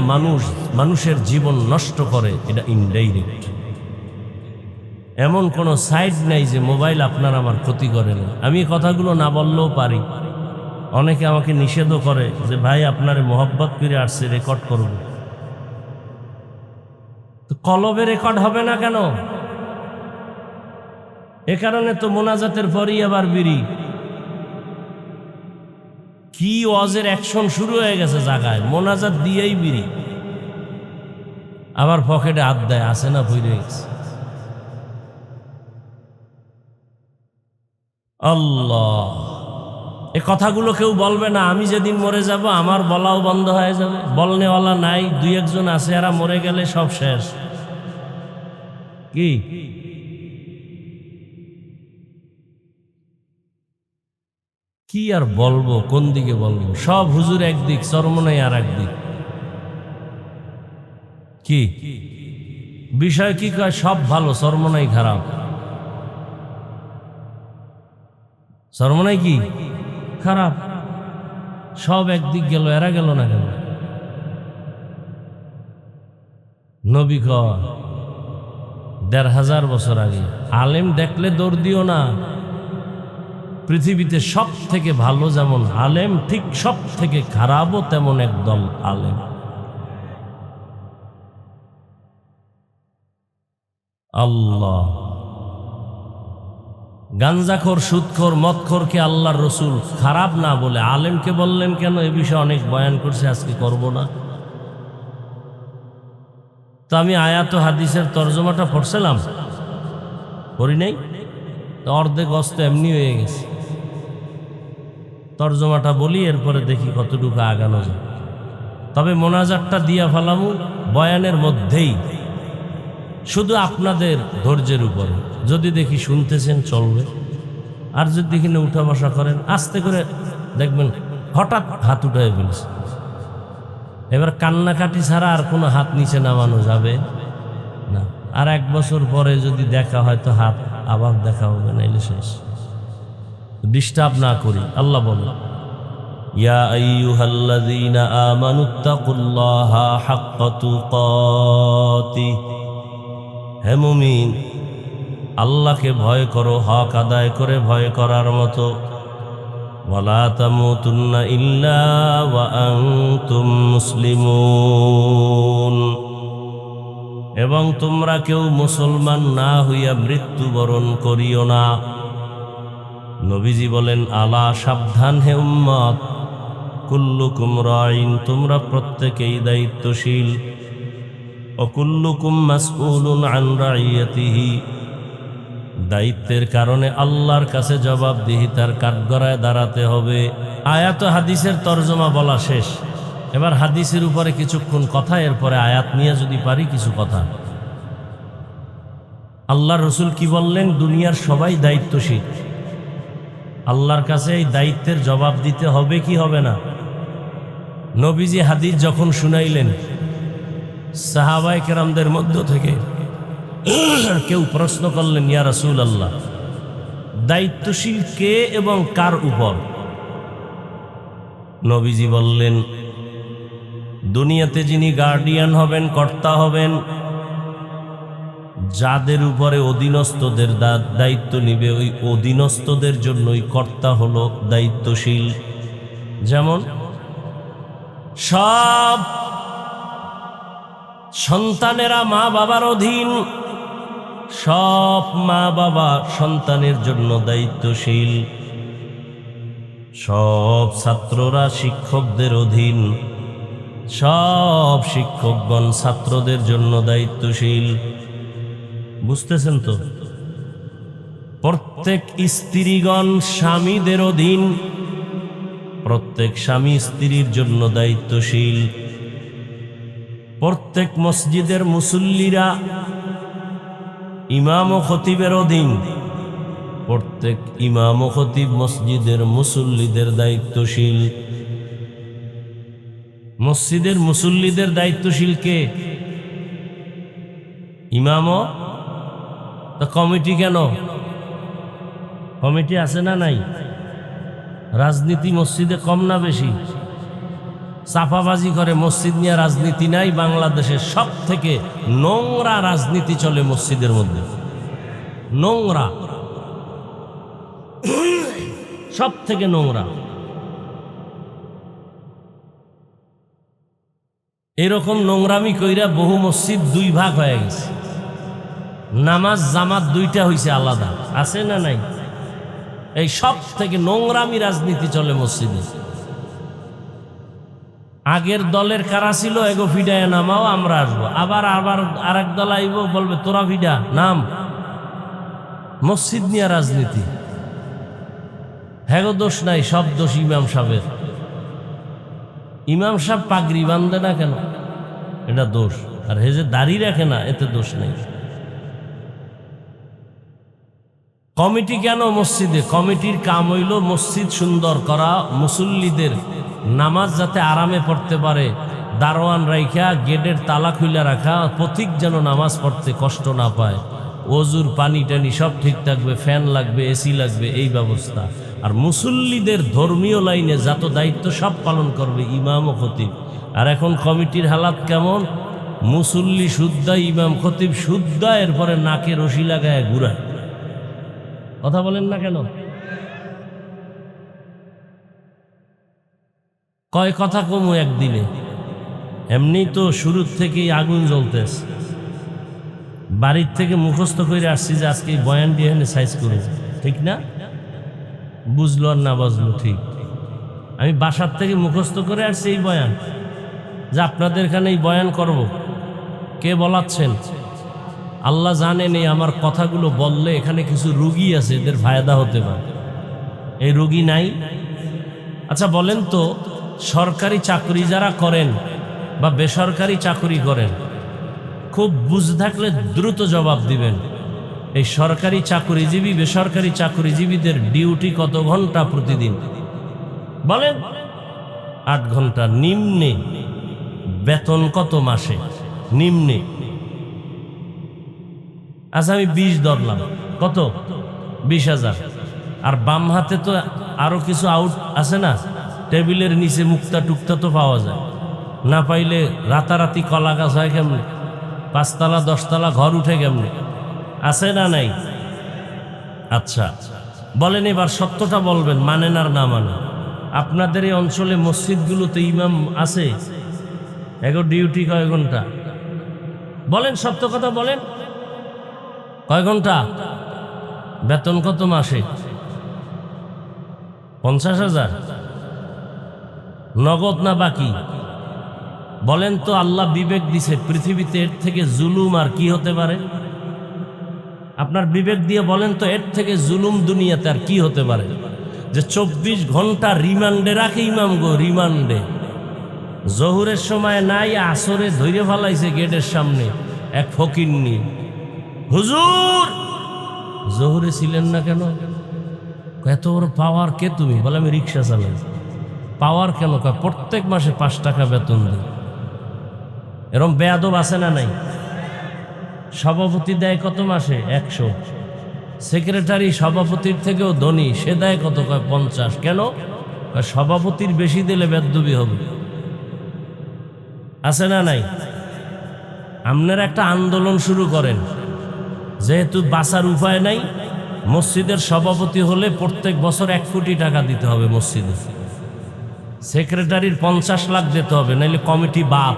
মানুষের জীবন নষ্ট করে এটা ইনডাইরেক্ট। এমন কোনো সাইড নাই যে মোবাইল আপনার আমার ক্ষতি করে না। আমি কথাগুলো না বললেও পারি। অনেকে আমাকে নিষেধও করে যে ভাই আপনারে মোহব্বত করে আসছে, রেকর্ড করব। তো কলবে রেকর্ড হবে না কেন? এ কারণে তো মোনাজাতের পরই আবার বিড়ি। কি ওয়াজের অ্যাকশন শুরু হয়ে গেছে জায়গায়, মোনাজাত দিয়েই বিড়ি। আবার পকেটে হাত দেয়, আসে না ভুলে গেছে। আল্লাহ, এ কথাগুলো কেউ বলবে না। আমি যেদিন মরে যাব আমার বলাও বন্ধ হয়ে যাবে। বলনেওয়ালা নাই, 2-1 জন আছে, এরা মরে গেলে সব শেষ। কি কি আর বলবো, কোন দিকে বলবো? সব হুজুর একদিক, চরমনাই আর একদিক। কি বিষয়? কি কয়? সব ভালো, চরমনাই খারাপ। চরমনাই কি খারাপ? সব একদিক গেল, এরা গেল না কেন? নবী কয় 1500 বছর আগে, আলেম দেখলে দৌড় দিও না। পৃথিবীতে সব থেকে ভালো যেমন আলেম, ঠিক সব থেকে খারাপও তেমন একদল আলেম। আল্লাহ, গাঞ্জাখোর, সুদখোর, মদখোরকে আল্লাহর রসুল খারাপ না বলে আলেমকে বললেন কেন? এ বিষয়ে অনেক বয়ান করছে, আজকে করব না। তো আমি আয়াত ও হাদিসের তর্জমাটা পড়ছিলাম, পড়ি নাই তো, অর্ধেক অস্ত এমনি হয়ে গেছে। তর্জমাটা বলি, এরপরে দেখি কতটুকু আগানো যায়। তবে মোনাজাতটা দিয়া ফেলামু বয়ানের মধ্যেই, শুধু আপনাদের ধৈর্যের উপরে। যদি দেখি শুনতেছেন চলবে, আর যদি দেখি না উঠা বসা করেন, আস্তে করে দেখবেন হঠাৎ হাত উঠায় ফেলছে। এবার কান্নাকাটি ছাড়া আর কোনো হাত নিচে নামানো যাবে না। আর 1 বছর পরে যদি দেখা হয় তো হাত আবার দেখা হবে, নাইলে শেষ। ডিস্টার্ব না করি। আল্লাহ বলে, ইয়া আইয়ুহাল্লাযীনা আমানুত্তাকুল্লাহা হাক্কা তুকাতিহ, হে মুমিন, আল্লাহকে ভয় করো হক আদায় করে ভয় করার মতো। ওয়ালা তামুতুন্না ইল্লা ওয়া আনতুম মুসলিমুন, এবং তোমরা কেউ মুসলমান না হইয়া মৃত্যুবরণ করিও না। নবীজি বলেন, আলা, সাবধান হে উম্মত, কুল্লুকুম রাইন, তোমরা প্রত্যেকেই দায়িত্বশীল। ও কুল্লুকুম মাসউলুন আন রাইয়াতিহি, দায়িত্বের কারণে আল্লাহর কাছে জবাবদিহিতার কাঠগড়ায় দাঁড়াতে হবে। আয়াত ও হাদিসের তর্জমা বলা শেষ। এবার হাদিসের উপরে কিছুক্ষণ কথা, এরপরে আয়াত নিয়ে যদি পারি কিছু কথা। আল্লাহর রসুল কি বললেন? দুনিয়ার সবাই দায়িত্বশীল, আল্লাহর কাছে এই দায়িত্বের জবাব দিতে হবে কি হবে না? নবীজি হাদিস যখন শুনাইলেন, সাহাবায়ে কেরামদের মধ্য থেকে কেউ প্রশ্ন করলেন, ইয়া রাসূলুল্লাহ, দায়িত্বশীল কে এবং কার উপর? নবীজি বললেন, দুনিয়াতে যিনি গার্ডিয়ান হবেন, কর্তা হবেন, যাদের উপরে অধীনস্থদের দায়িত্ব নিবে, ওই অধীনস্থদের জন্যই কর্তা হলো দায়িত্বশীল। যেমন সব সন্তানেরা মা বাবার অধীন, সব মা বাবা সন্তানের জন্য দায়িত্বশীল, সব ছাত্ররা শিক্ষকদের অধীন, সব শিক্ষকগণ ছাত্রদের জন্য দায়িত্বশীল। বুঝতেছেন তো? প্রত্যেক স্ত্রীগণ স্বামীদের অধীন, প্রত্যেক স্বামী স্ত্রীর জন্য দায়িত্বশীল। প্রত্যেক মসজিদের মুসল্লিরা ইমাম ও খতিবের অধীন, প্রত্যেক ইমাম ও খতিব মসজিদের মুসল্লিদের দায়িত্বশীল। মসজিদের মুসল্লিদের দায়িত্বশীল কে? ইমামও। তো কমিটি কেন? কমিটি আছে না নাই? রাজনীতি মসজিদে কম না বেশি? চাপাবাজি করে মসজিদ নিয়ে রাজনীতি নাই। বাংলাদেশের সব থেকে নোংরা রাজনীতি চলে মসজিদের মধ্যে, নোংরা, সব থেকে নোংরা। এরকম নোংরামি কইরা বহু মসজিদ দুই ভাগ হয়ে গেছে, নামাজ জামাত দুইটা হইছে আলাদা। আছে না নাই? এই সব থেকে নোংরামি রাজনীতি চলে মসজিদে। আগের দলের কারা ছিল, এগো ফিডায় নামাও, আমরা আসবো। আবার আবার আরেক দল আইব, বলবে তোরা ফিডা নাম। মসজিদ নিয়ে রাজনীতি। হ্যাগো দোষ নাই, সব দোষ ইমাম সাহেবের। ইমাম সাহেব পাগড়ি বান্ধে না কেন, এটা দোষ। আর হে যে দাড়ি রাখে না, এতে দোষ নেই। কমিটি কেন মসজিদে? কমিটির কাম হইল মসজিদ সুন্দর করা, মুসল্লিদের নামাজ যাতে আরামে পড়তে পারে, দারোয়ান রাইখা গেটের তালা খুলে রাখা, পথিক যেন নামাজ পড়তে কষ্ট না পায়, ওজুর পানি টানি সব ঠিক থাকবে, ফ্যান লাগবে, এসি লাগবে, এই ব্যবস্থা। আর মুসল্লিদের ধর্মীয় লাইনে যত দায়িত্ব সব পালন করবে ইমাম ও খতিব। আর এখন কমিটির হালাত কেমন? মুসল্লি শুদ্ধা, ইমাম খতিব শুদ্ধা, এরপরে নাকে রশি লাগায় ঘুরায়। কথা বলেন না কেন? কয় কথা কমু একদিনে? এমনি তো শুরুর থেকেই আগুন জ্বলতেছে। বাড়ির থেকে মুখস্থ করে আসছি যে আজকে বয়ান দিয়ে সাইজ করুন, ঠিক না? বুঝলো আর না বুঝলো ঠিক। আমি বাসার থেকে মুখস্থ করে আসছি এই বয়ান, যে আপনাদের এখানে এই বয়ান করব। কে বলাচ্ছেন? আল্লাহ জানেন এই আমার কথাগুলো বললে এখানে কিছু রুগী আছে, এদের ফায়দা হতে পারে। এই রুগী নাই? আচ্ছা বলেন তো, সরকারি চাকরি যারা করেন বা বেসরকারি চাকরি করেন, খুব বুঝ থাকলে দ্রুত জবাব দিবেন। এই সরকারি চাকরিজীবী বেসরকারি চাকরিজীবীদের ডিউটি কত ঘন্টা প্রতিদিন? বলেন। 8 ঘন্টা নিম্নে। বেতন কত মাসে? নিম্নে। আচ্ছা আমি 20 ধরলাম, কত? 20,000। আর বাম হাতে তো আরো কিছু আউট আছে না, টেবিলের নিচে মুক্তা টুক্তা তো পাওয়া যায়। না পাইলে রাতারাতি কলা গাছ হয় কেমনে? 5 তলা 10 তলা ঘর উঠে কেমনে? আছে না নাই? আচ্ছা বলেন, এবার সত্যটা বলবেন, মানেন আর না মানে। আপনাদের এই অঞ্চলে মসজিদগুলোতে ইমাম আছে? এগো ডিউটি কয় ঘন্টা? বলেন, সত্য কথা বলেন, কয় ঘন্টা? বেতন কত মাসে? 50,000? নগদ না বাকি? বলেন তো, আল্লাহ বিবেক দিছে পৃথিবীতে, এর থেকে জুলুম আর কি হতে পারে? আপনার বিবেক দিয়ে বলেন তো, এর থেকে জুলুম দুনিয়াতে আর কি হতে পারে? যে 24 ঘন্টা রিমান্ডে রাখে ইমাম গো, রিমান্ডে। জহুরের সময় নাই, আসরে ধৈর্য ফেলাইছে গেটের সামনে এক ফকির নিয়ে। হুজুর জহুরে ছিলেন না কেন? এত বড় পাওয়ার কে তুমি? বলে আমি রিক্সা চালাই। পাওয়ার কেন? প্রত্যেক মাসে 5 টাকা বেতন দেয়। এরকম বেয়াদব আছে না নাই? সভাপতি দেয় কত মাসে? 100। সেক্রেটারি সভাপতির থেকেও ধনী, সে দেয় কত? 50। কেন? সভাপতির বেশি দিলে বেদবি হবে, আছে না নাই? আপনারা একটা আন্দোলন শুরু করেন, যেহেতু বাঁচার উপায় নাই, মসজিদের সভাপতি হলে প্রত্যেক বছর 1 কোটি টাকা দিতে হবে মসজিদে, সেক্রেটারির 50 লাখ দিতে হবে, নাইলে কমিটি বাপ।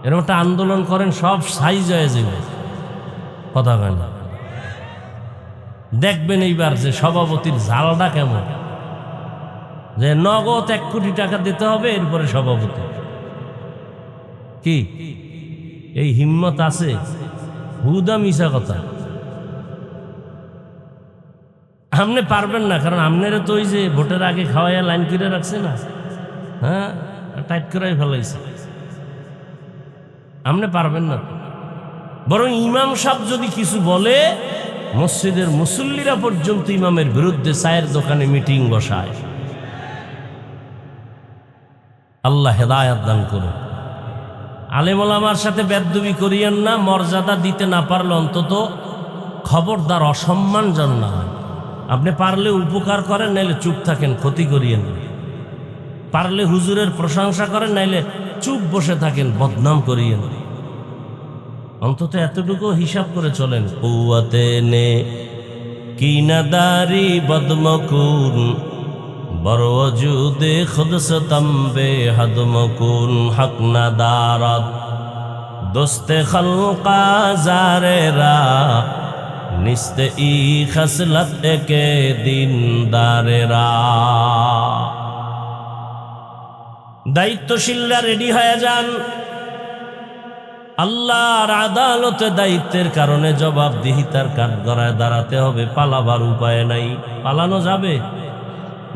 এরকম একটা আন্দোলন করেন, সব সাইজ হয়ে যাবে। কথা হয় না? দেখবেন এইবার যে সভাপতির ঝালটা কেমন, যে নগদ 1 কোটি টাকা দিতে হবে, এরপরে সভাপতি। কি এই হিম্মত আছে? হুদা মিশা কথা। আপনি পারবেন না, কারণ আপনারা তো ওই যে ভোটের আগে খাওয়াইয়া লাইন করে রাখছে না, হ্যাঁ, টাইট করাই ফেলাইছে। আপনি পারবেন না। বরং ইমাম সাহেব যদি কিছু বলে, মসজিদের মুসল্লিরা পর্যন্ত ইমামের বিরুদ্ধে চায়ের দোকানে মিটিং বসায়। আল্লাহ হেদায়েত দান করুন। আলেম ওলামার সাথে বেদবি করিয়েন না, মর্যাদা দিতে না পারলে অন্তত খবরদার অসম্মান যেন না হয়। আপনি পারলে উপকার করেন, নাইলে চুপ থাকেন, ক্ষতি করিয়েন না। পারলে হুজুরের প্রশংসা করেন, নাইলে চুপ বসে থাকেন, বদনাম করিয়েন। অন্তত এতটুকু হিসাব করে চলেন। কুয়াতে নে কিনাদারি বদমকুন বরওজুদে খুদসতম্বে হদমকুন হক নাদারত দোস্তে খলকা জারেরা নিস্তে ই খসলত একে দিনদারেরা। দায়িত্বশীলরা রেডি হয়ে যান। আল্লাহর আদালতে দায়িত্বের কারণে জবাবদিহিতার কাঠগড়ায় দাঁড়াতে হবে। পালাবার উপায় নাই। পালানো যাবে?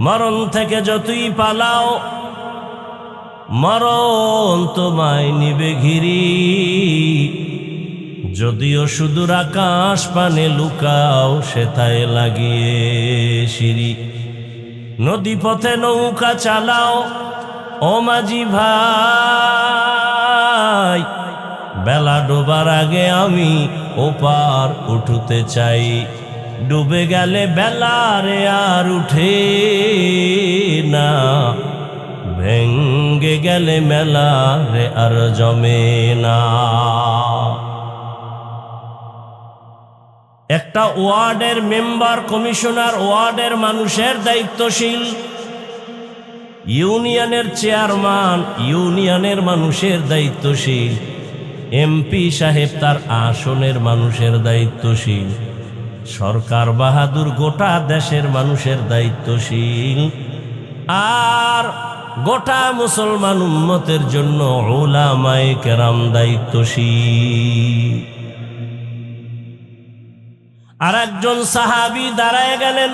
মরণ থেকে যতই পালাও, মরণ তোমায় নিবে ঘিরি। যদিও সুদূর আকাশ পানে লুকাও, সেথায় লাগিয়ে সিঁড়ি। নদী পথে নৌকা চালাও ও মাঝি ভাই, বেলা ডোবার আগে আমি ওপার উঠতে চাই। ডুবে গেলে বেলারে আর উঠে না, ভেঙ্গে গেলে মেলারে আর জমে না। একটা ওয়ার্ডের মেম্বার, কমিশনার, ওয়ার্ডের মানুষের দায়িত্বশীল, ইউনিয়নের চেয়ারম্যান, ইউনিয়নের মানুষের দায়িত্বশীল, এমপি সাহেব তার আসনের মানুষের দায়িত্বশীল, সরকার বাহাদুর গোটা দেশের মানুষের দায়িত্বশীল, আর গোটা মুসলমান উম্মতের জন্য উলামায়ে কেরাম দায়িত্বশীল। আর একজন সাহাবী দাঁড়ায় গেলেন,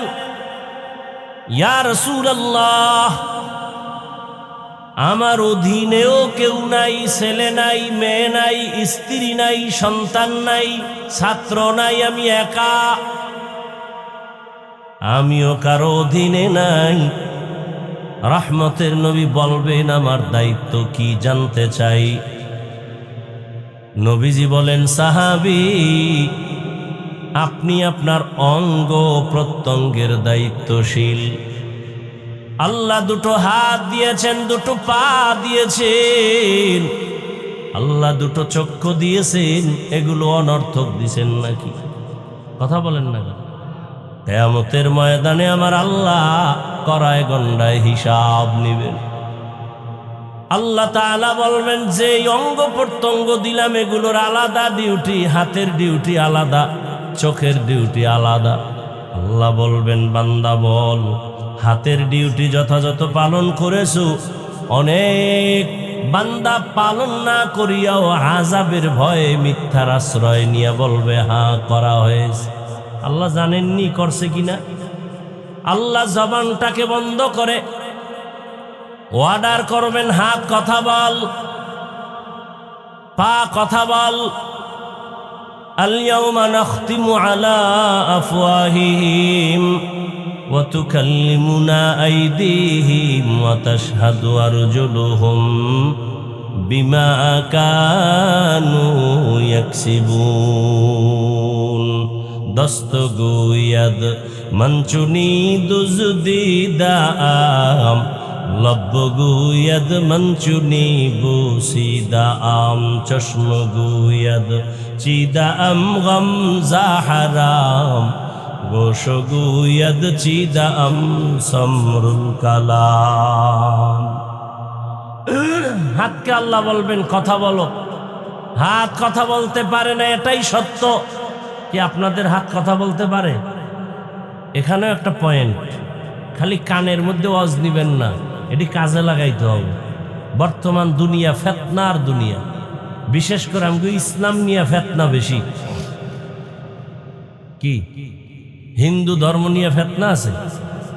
ইয়া রাসূলুল্লাহ, আমার অধীনেও কেউ নাই, ছেলে নাই, মেয়ে নাই, স্ত্রী নাই, সন্তান নাই, ছাত্র নাই, আমি একা, আমিও কারো অধীনে নাই। রহমতের নবী বলবেন আমার দায়িত্ব কি জানতে চাই। নবীজি বলেন, সাহাবী, আপনি আপনার অঙ্গ প্রত্যঙ্গের দায়িত্বশীল। আল্লাহ দুটো হাত দিয়েছেন, দুটো পা দিয়েছেন, আল্লাহ দুটো চক্ষু দিয়েছেন, এগুলো অনর্থক দিয়েছেন নাকি? কথা বলেন না। কিয়ামতের ময়দানে আমার আল্লাহ কড়ায় গন্ডায় হিসাব নেবেন। আল্লাহ তাআলা বলবেন, যে অঙ্গ প্রত্যঙ্গ দিলাম এগুলোর আলাদা ডিউটি, হাতের ডিউটি আলাদা, চোখের ডিউটি আলাদা। আল্লাহ বলবেন, বান্দা বল, হাতের ডিউটি যথাযথ পালন করেছো? অনেক বান্দা পালন না করিয়াও আযাবের ভয়ে মিথ্যার আশ্রয় নিয়ে বলবে হ্যাঁ করা হয়েছে। আল্লাহ জানেননি করছে কিনা। আল্লাহ জবানটাকে বন্ধ করে অর্ডার করবেন, হাত কথা বল, পা কথা বল। আল-ইয়াওমা নাখতিমু আলা আফওয়াহিহিম ওয়া তুকাল্লিমুনা আইদিহিম ওয়া তাশহাদু আরজুলুহুম বিমা কানু ইয়াকসিবুন। মস্ত গুয়াদ মঞ্চুনি দুজদিদাম লব্ব গুয়াদ মঞ্চুনি বুসিদাম চশম গুয়াদ চিদাম গম জাহারাম গোশ গুয়াদ চিদাম সমরুল কালাম। হাতকে আল্লাহ বলবেন কথা বলো। হাত কথা বলতে পারে না, এটাই সত্য। কি আপনাদের হাত কথা বলতে পারে? এখানেও একটা পয়েন্ট, খালি কানের মধ্যে ওয়াজ নিবেন না, এটি কাজে লাগাইতে হবে। বর্তমান দুনিয়া ফেতনার দুনিয়া, বিশেষ করে আমাকে ইসলাম নিয়ে ফেতনা বেশি। কি হিন্দু ধর্ম নিয়ে ফেতনা আছে?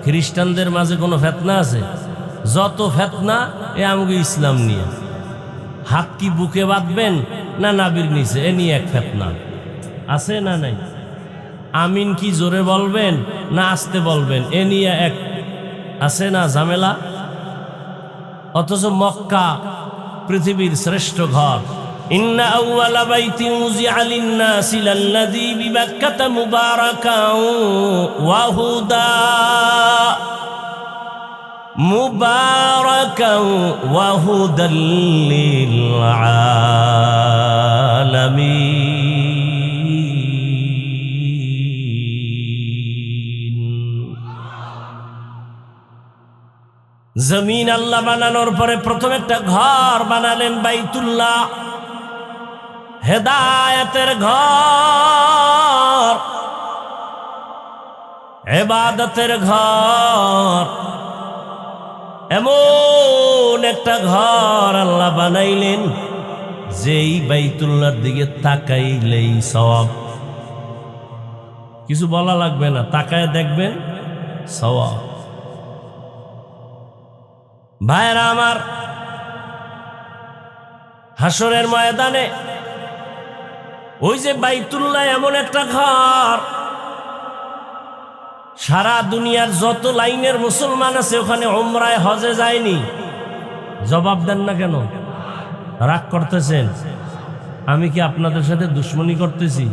খ্রিস্টানদের মাঝে কোনো ফেতনা আছে? যত ফেতনা এ আমাকে ইসলাম নিয়ে। হাত কি বুকে বাঁধবেন না নাবির নিচে, এ নিয়ে এক ফেতনা আছে না নাই? আমিন কি জোরে বলবেন না আস্তে বলবেন, এ নিয়ে এক আছে না ঝামেলা? অথচ মক্কা পৃথিবীর শ্রেষ্ঠ ঘর। ইন্না আউওয়ালা বাইতিন উযিআ লিন-নাসি লাল্লাযী বিবাক্কাতা মুবারাকান ওয়া হুদা মুবারাকান ওয়া হুদাল লিল আলামিন। জমিন আল্লাহ বানানোর পরে প্রথম একটা ঘর বানালেন বাইতুল্লাহ, হেদায়েতের ঘর, ইবাদতের ঘর। এমন একটা ঘর আল্লাহ বানাইলেন যেই বাইতুল্লাহর দিকে তাকাইলেই সওয়াব। কিছু বলা লাগবে না, তাকায় দেখবেন সওয়াব। ভাইরা আমার, হাসরের ময়দানে ওই যে বাইতুল্লাহ এমন একটা ঘর, সারা দুনিয়ার যত লাইনের মুসলমান আছে ওখানে উমরায় হজে যায়নি। জবাব দেন না কেন? রাগ করতেছেন? আমি কি আপনাদের সাথে দুশ্মনী করতেছি?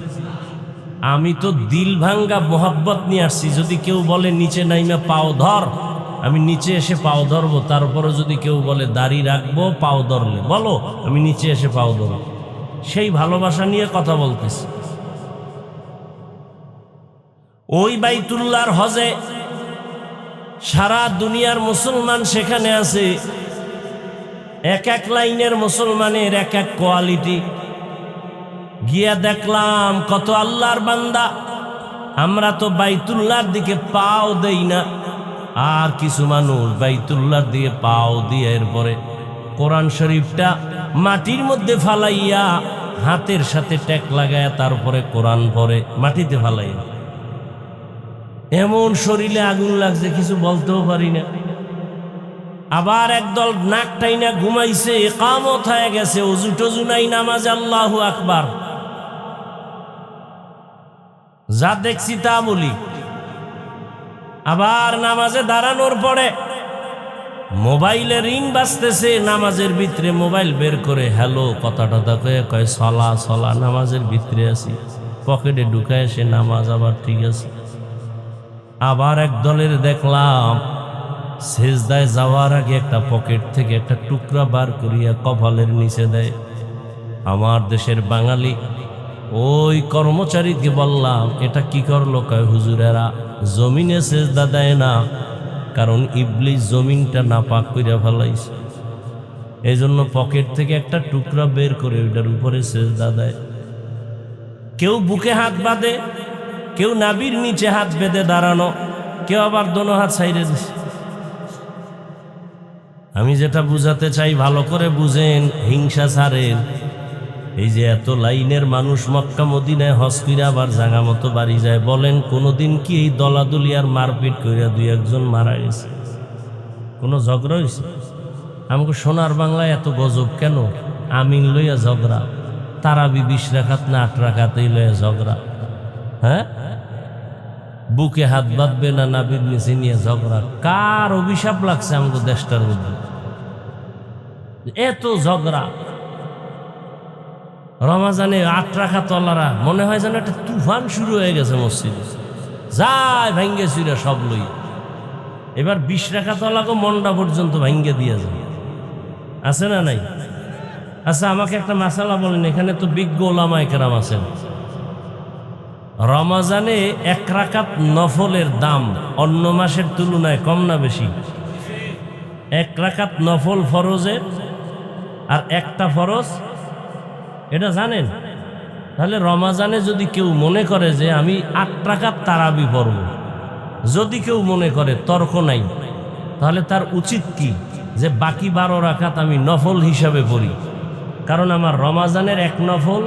আমি তো দিল ভাঙ্গা মোহাব্বত নিয়ে আসছি। যদি কেউ বলে নিচে নাইমা পাও ধর, আমি নিচে এসে পাও ধরবো। তারপরে যদি কেউ বলে দাড়ি রাখবো পাও ধরলে বলো, আমি নিচে এসে পাও ধরবো। সেই ভালোবাসা নিয়ে কথা বলতেছি। ওই বাইতুল্লাহর হজে সারা দুনিয়ার মুসলমান সেখানে আছে। এক এক লাইনের মুসলমানের এক এক কোয়ালিটি। গিয়া দেখলাম কত আল্লাহর বান্দা, আমরা তো বাইতুল্লাহর দিকে পাও দেই না, আর কিছু মানুষ বাইতুল্লাহর দিকে পাও দিয়ে এরপরে কোরআন শরীফটা মাটির মধ্যে ফালাইয়া হাতের সাথে ট্যাক লাগায়া তারপরে কোরআন পড়ে, মাটিতে ফালাইয়া। এমন শরীরে আগুন লাগছে কিছু বলতেও পারি না। আবার একদল নাক টাইনা ঘুমাইছে, ইকামত হয়ে গেছে, ওযু টযু নাই, নামাজ আল্লাহু আকবার। যা দেখছি তা বলি। আবার নামাজে দাঁড়ানোর পরে মোবাইলে রিং বাজতেছে, নামাজের ভিতরে মোবাইল বের করে হ্যালো কথা টথা কয়ে সলা সলা, নামাজের ভিতরে আছি, পকেটে ঢুকায় সে নামাজ আবার ঠিক আছে। আবার এক দলের দেখলাম সেজদায় যাওয়ার আগে একটা পকেট থেকে একটা টুকরা বার করিয়া কপালের নিচে দেয়। আমার দেশের বাঙালি ওই কর্মচারীকে বললাম এটা কি করলো? কয় হুজুরেরা জমিনে সেজদা দেয় না, কারণ ইবলিস জমিনটা নাপাক কইরা ফেলাইছে, এই জন্য পকেট থেকে একটা টুকরা বের করে ওইটার উপরে সেজদা দেয়। কেউ বুকে হাত বাঁধে, কেউ নাভির নিচে হাত বেঁধে দাঁড়ানো, কেউ আবার দোনো হাত সাইডে দিছে। আমি যেটা বুঝাতে চাই ভালো করে বুঝেন, হিংসা ছাড়েন। এই যে এত লাইনের মানুষ মক্কা মদিনায় হজ কইরা আবার জায়গা মতো বাড়ি যায়, বলেন কোনোদিন কি এই দলাদলি আর মারপিট কইরা দুই একজন মারা গেছে? কোনো ঝগড়া হয়েছে? আমাকে সোনার বাংলায় এত গজব কেন? আমিন লইয়া ঝগড়া, তারাবি 20 রাকাত না 8 রাকাতেই লইয়া ঝগড়া। হ্যাঁ, বুকে হাত বাঁধবে না নাবির নিচে নিয়ে ঝগড়া। কার অভিশাপ লাগছে আমাকে দেশটার মধ্যে এত ঝগড়া? রমাজানে 8 রাকাত তলারা মনে হয় যেন একটা তুফান শুরু হয়ে গেছে মসজিদে, যায় ভাঙ্গে চুরা সব লই। এবার 20 রাকাত তলাকে মন্ডা পর্যন্ত ভাঙ্গে দিয়ে যায়, আছে না নাই? আচ্ছা আমাকে একটা মাসালা বলেন, এখানে তো বিজ্ঞ ওলামায়ে কেরাম আছেন, রমাজানে 1 রাকাত নফলের দাম অন্য মাসের তুলনায় কম না বেশি? 1 রাকাত নফল ফরজের আর একটা ফরজ, এটা জানেন? তাহলে রমাজানে যদি কেউ মনে করে যে আমি 8 রাকাত তারাবি পড়ব, যদি কেউ মনে করে, তর্ক নাই, তাহলে তার উচিত কি যে বাকি 12 রাকাত আমি নফল হিসাবে পড়ি, কারণ আমার রমাজানের 1 নফল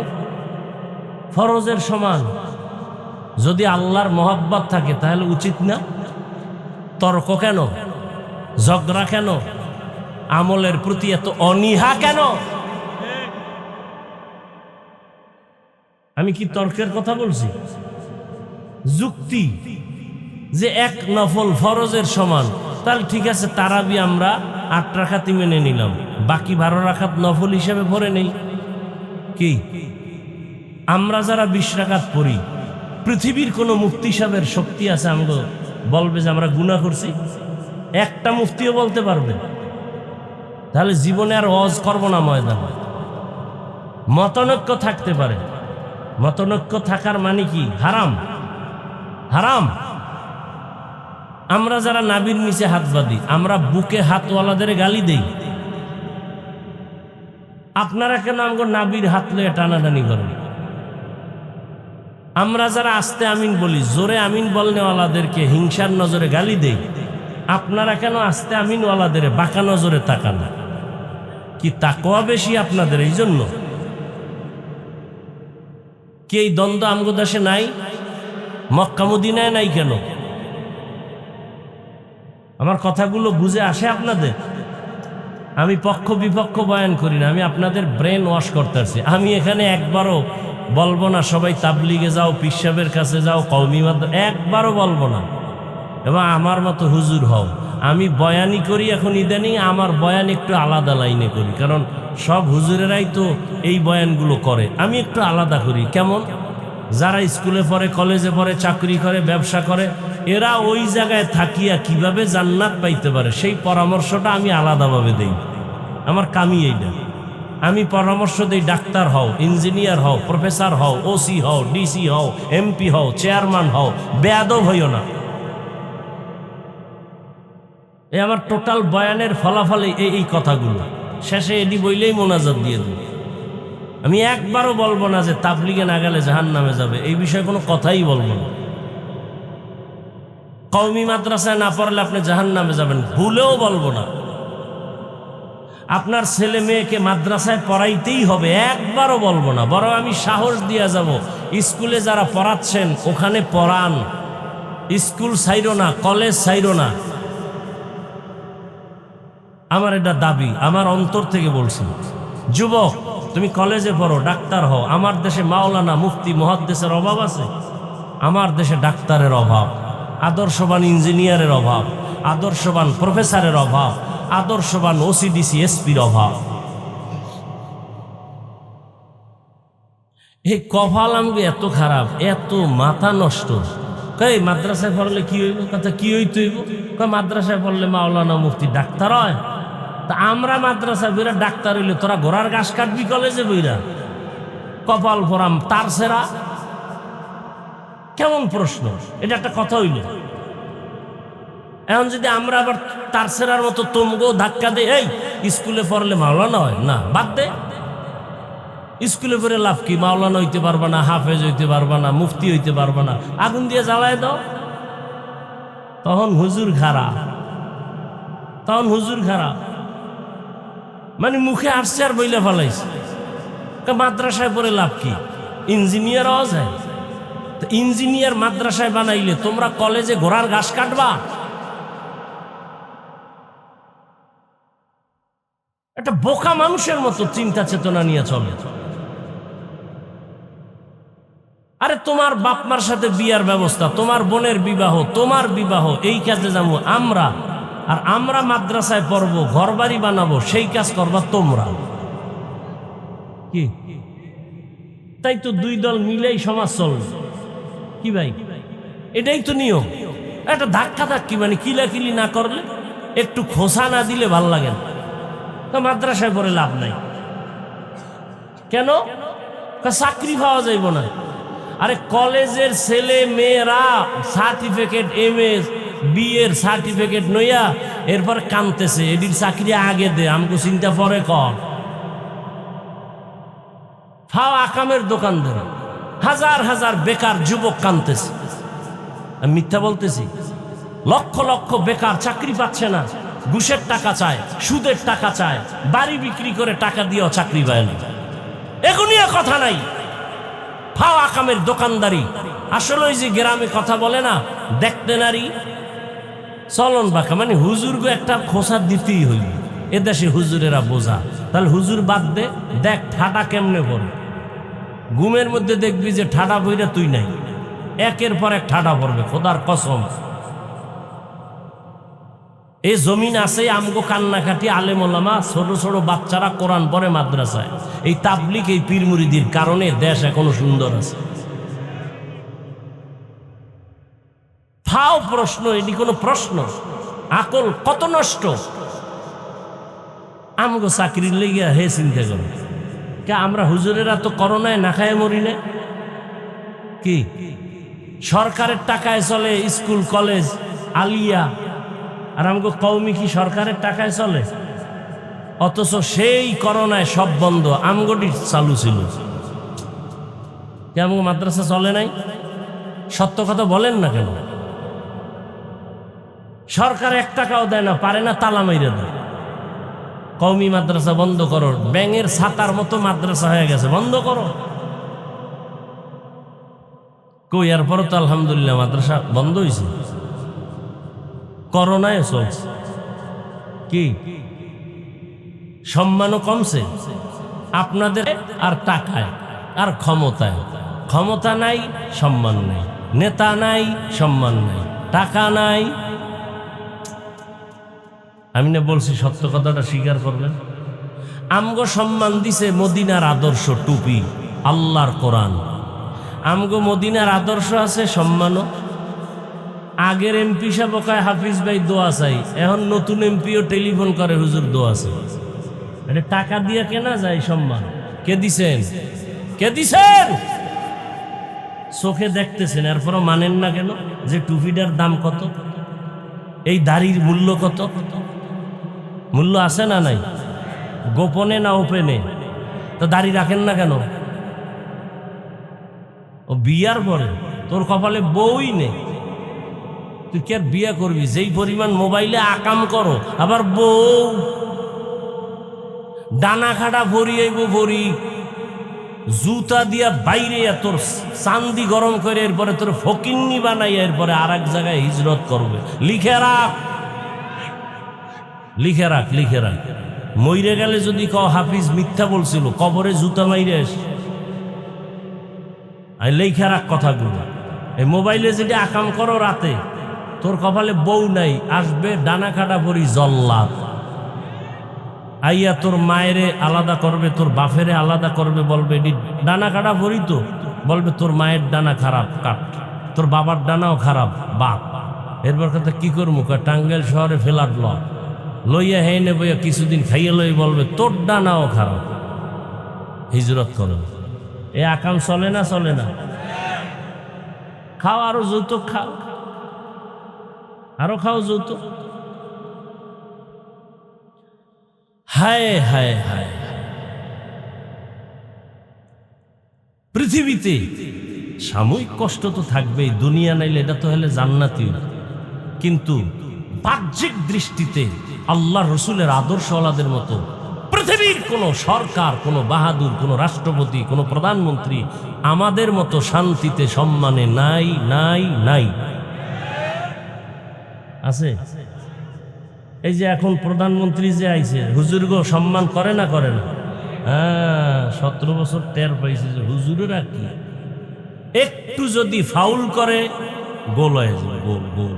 ফরজের সমান। যদি আল্লাহর মহব্বত থাকে তাহলে উচিত না? তর্ক কেন, ঝগড়া কেন, আমলের প্রতি এত অনীহা কেন? আমি কি তর্কের কথা বলছি? যুক্তি যে 1 নফল ফরজের সমান, তাহলে ঠিক আছে তারাবি আমরা 8 রাকাতই মেনে নিলাম, বাকি 12 রাকাত নফল হিসেবে পড়ে নেই। কি আমরা যারা 20 রাকাত পড়ি, পৃথিবীর কোনো মুফতি সাহেবের শক্তি আছে আমগো বলবে যে আমরা গুনাহ করছি? একটা মুফতিও বলতে পারবে? তাহলে জীবনে আর ওয়াজ করব না ময়দানে। মতনৈক্য থাকতে পারে, মতনৈক্য থাকার মানে কি? হারাম, হারাম। আমরা যারা নাবির নিচে হাত বাঁধি, আমরা বুকে হাতওয়ালাদের গালি দেই, আপনারা কেন আমগো নাবির হাত লয়ে টানাটানি করেন? আমরা যারা আস্তে আমিন বলি, জোরে আমিন বলনেওয়ালাদেরকে হিংসার নজরে গালি দেই, আপনারা কেন আস্তে আমিনওয়ালাদের বাঁকা নজরে তাকান? কি তাকওয়া বেশি আপনাদের? এই জন্য কি এই দ্বন্দ্ব আমগো দেশে নাই? মক্কা মদিনায় নাই কেন? আমার কথাগুলো বুঝে আসে আপনাদের? আমি পক্ষ বিপক্ষ বয়ান করি না, আমি আপনাদের ব্রেন ওয়াশ করতেছি। আমি এখানে একবারও বলবো না সবাই তাবলিগে যাও, পীর সাহেবের কাছে যাও, কওমি মাদ্রাসা, একবারও বলবো না। এবং আমার মতো হুজুর হও। আমি বয়ানি করি এখন ইদানিং, আমার বয়ান একটু আলাদা লাইনে করি, কারণ সব হুজুরেরাই তো এই বয়ানগুলো করে, আমি একটু আলাদা করি। কেমন? যারা স্কুলে পড়ে, কলেজে পড়ে, চাকরি করে, ব্যবসা করে, এরা ওই জায়গায় থাকিয়া কিভাবে জান্নাত পাইতে পারে সেই পরামর্শটা আমি আলাদাভাবে দেই। আমার কামই এইটা। আমি পরামর্শ দেই, ডাক্তার হও, ইঞ্জিনিয়ার হও, প্রফেসর হও, ওসি হও, ডিসি হও, এমপি হও, চেয়ারম্যান হও, বেয়াদব হইও না। এই আমার টোটাল বয়ানের ফলাফলে এই কথাগুলো। শেষে এডি বইলেই মোনাজাত দিয়ে দেব। আমি একবারও বলবো না যে তাবলিগে না গেলে জাহান্নামে যাবে, এই বিষয়ে কোনো কথাই বলবো না। কওমি মাদ্রাসায় না পড়লে আপনি জাহান্নামে যাবেন, ভুলেও বলবো না। আপনার ছেলে মেয়েকে মাদ্রাসায় পড়াইতেই হবে, একবারও বলবো না। বরং আমি সাহস দিয়ে যাব, স্কুলে যারা পড়াচ্ছেন ওখানে পড়ান, স্কুল ছাইরো না, কলেজ ছাইরো না। আমার এটা দাবি, আমার অন্তর থেকে বলছি। যুবক, তুমি কলেজে পড়ো, ডাক্তার হও। আমার দেশে মাওলানা, মুফতি, মুহাদ্দিসের অভাব আছে? আমার দেশে ডাক্তারের অভাব, আদর্শবান ইঞ্জিনিয়ারের অভাব, আদর্শবান প্রফেসরের অভাব, আদর্শবান ওসিডিসি এসপির অভাব। এই কপাল আমগো এত খারাপ, এত মাথা নষ্ট। কই মাদ্রাসায় পড়লে কি হইব? কথা কি হইতে হইব? মাদ্রাসায় পড়লে মাওলানা, মুফতি, ডাক্তার হয়। তা আমরা মাদ্রাসায় বইরা ডাক্তার হইলে তোরা ঘোড়ার ঘাস কাটবি কলেজে বইরা? কপাল পরাম তার সেরা। কেমন প্রশ্ন এটা? একটা কথা হইল। এখন যদি আমরা আবার তার সেরার মতো তোমগো ধাক্কা দে, এই স্কুলে পড়লে মাওলানা হয় না, বাদ দে। স্কুলে পড়ে লাভ কি? মাওলানা হইতে পারবা না, হাফেজ হইতে পারবা না, মুফতি হইতে পারবা না, আগুন দিয়ে জ্বালায় দাও। তখন হুজুর খারাপ, তখন হুজুর খারাপ। মানে মুখে আসছে আর বইলে ফেলাইছে। মাদ্রাসায় পড়ে লাভ কি? ইঞ্জিনিয়ার হওয়া যায়? তো ইঞ্জিনিয়ার মাদ্রাসায় বানাইলে তোমরা কলেজে ঘোড়ার ঘাস কাটবা? একটা বোকা মানুষের মতো চিন্তা চেতনা নিয়ে চলে। আরে তোমার বাপমার সাথে বিয়ার ব্যবস্থা, তোমার বোনের বিবাহ, তোমার বিবাহ, এই কাজে যাবো আমরা। আর আমরা মাদ্রাসায় পড়বো, ঘর বাড়ি বানাবো, সেই কাজ করবা তোমরা। কি তাই তো দুই দল মিলেই সমাজ চলবে কি ভাই, এটাই তো নিয়ম। একটা ধাক্কা ধাক্কি মানে কিলাকিলি না করলে, একটু খোসা না দিলে ভাল লাগে না। তো মাদ্রাসায় পড়ে লাভ নাই কেন? চাকরি পাওয়া যাইব না। আরে কলেজের ছেলে মেয়েরা সার্টিফিকেট, এমএস বিএর সার্টিফিকেট নইয়া এরপর কানতেছে, এটির চাকরি আগে দে, আমাকে চিন্তা পরে কর। ফাও আকামের দোকানদার, হাজার হাজার বেকার যুবক কানতেছে। আমি মিথ্যা বলতেছি? লক্ষ লক্ষ বেকার চাকরি পাচ্ছে না, ঘুষের টাকা চায়, সুদের টাকা চায়, বাড়ি বিক্রি করে টাকা দিয়েও চাকরি পায় না। এগুলিও কথা নাই, ফাও আকামের দোকানদারি। আসলে ওই যে গ্রামে কথা বলে না, দেখতে নারী চলন বাঁকা, মানে হুজুরকে একটা খোসা দিতেই হইল। এদেশে হুজুরেরা বোঝা, তাহলে হুজুর বাদ দে, দেখ ঠাডা কেমনে পড়ে। ঘুমের মধ্যে দেখবি যে ঠাডা বইরা তুই নাই, একের পর এক ঠাডা পড়বে, খোদার কসম। এই জমিন আছে আমগো কান্নাকাটি আলেম ওলামা, ছোট ছোট বাচ্চারা কোরআন পড়ে মাদ্রাসায়। এই তাবলিগ, এই পীর মুরিদির কারণে দেশ এখনো সুন্দর আছে। ফাও প্রশ্ন, এটি কোনো প্রশ্ন? আকল কত নষ্ট। আমগো চাকরির লেগে হে চিন্তা করো কে? আমরা হুজুরেরা তো করোনায় না খায় মরি না কি? সরকারের টাকায় চলে স্কুল কলেজ আলিয়া, আর আমগো কওমি কি সরকারের টাকায় চলে? অথচ সেই করোনায় সব বন্ধ, আমগোটি চালু ছিল। আমগো মাদ্রাসা চলে নাই? সত্য কথা বলেন না কেন? সরকার 1 টাকাও দেয় না, পারে না, তালা মাইরে দেয়। কওমি মাদ্রাসা বন্ধ করো, ব্যাঙের ছাতার মতো মাদ্রাসা হয়ে গেছে, বন্ধ করো। কই আর পরে তো আলহামদুলিল্লাহ মাদ্রাসা বন্ধ হয়েছে, করোনায় চলছে। কি সম্মানও কমছে আপনাদের? আর টাকায় আর ক্ষমতায়। ক্ষমতা নাই, সম্মান নাই, নেতা নাই, সম্মান নাই, টাকা নাই। আমি না বলছি সত্য কথাটা স্বীকার করবেন? আমগো সম্মান দিছে মদিনার আদর্শ, টুপি, আল্লাহর কোরআন। আমগো মদিনার আদর্শ আছে, সম্মানও। আগের এমপি সাহেব কয় হাফিজ ভাই দোয়া চাই, এখন নতুন এমপিও টেলিফোন করে হুজুর দোয়া চাই। এটা টাকা দিয়ে কেনা যায় সম্মান? কে দিছেন? কে দিছেন? চোখে দেখতেছেন, এরপরও মানেন না কেন? যে টুপিটার দাম কত, এই দাড়ির মূল্য কত? মূল্য আছে না নাই? গোপনে না ওপেনে? তো দাড়ি রাখেন না কেন? ও বিয়ার পরে তোর কপালে বউই নেই, তুই কে বিয়া করবি? যেই পরিমাণ মোবাইলে আকাম করো, আবার বউ ডানা খাটা ভরি আইব, ভরি জুতা দিয়া বাইরে তোর চান্দি গরম করে, এরপরে তোর ফকিন্নি বানাই, এরপরে আর এক জায়গায় হিজরত করবে। লিখে রাখ, লিখে রাখ, লিখে রাখ। মইরে গেলে যদি কও হাফিজ মিথ্যা বলছিল, কবরে জুতা মাইরে লিখে রাখ কথাগুলো। এই মোবাইলে যদি আকাম করো রাতে, তোর কপালে বউ নাই, আসবে ডানা কাটা পরি জল্লাদ, আইয়া তোর মায়েরে আলাদা করবে, তোর বাপেরে আলাদা করবে, বলবে এটি ডানা কাটা পরি, তো বলবে তোর মায়ের ডানা খারাপ, কাট, তোর বাবার ডানাও খারাপ, বাপ। এরপর কথা কি করবো? টাঙ্গাইল শহরে ফেলার লইয়া হেনে বইয়া কিছুদিন খাইয়ে লই, বলবে তোর ডানাও খারাপ, হিজরত করো। এ আকাম চলে না? চলে না? খাও, আরো যৌতুক খাও, আরো খাও যৌতুক। হায় হায় হায়, পৃথিবীতে সাময়িক কষ্ট তো থাকবেই, দুনিয়া নাইলে এটা তো হলে জান্নাতি। কিন্তু বাহ্যিক দৃষ্টিতে আল্লাহ রসুলের আদর্শওয়ালাদের মতো পৃথিবীর কোন সরকার, কোন বাহাদুর, কোন রাষ্ট্রপতি, কোন প্রধানমন্ত্রী আমাদের মতো শান্তিতে সম্মানে নাই, নাই, নাই। আছে? এই যে এখন প্রধানমন্ত্রী যে আইছে, হুজুরগো সম্মান করে না? করে না? 17 বছর টের পাইছে যে হুজুরেরা কি, একটু যদি ফাউল করে গোল হয়ে যাবে, গোল গোল।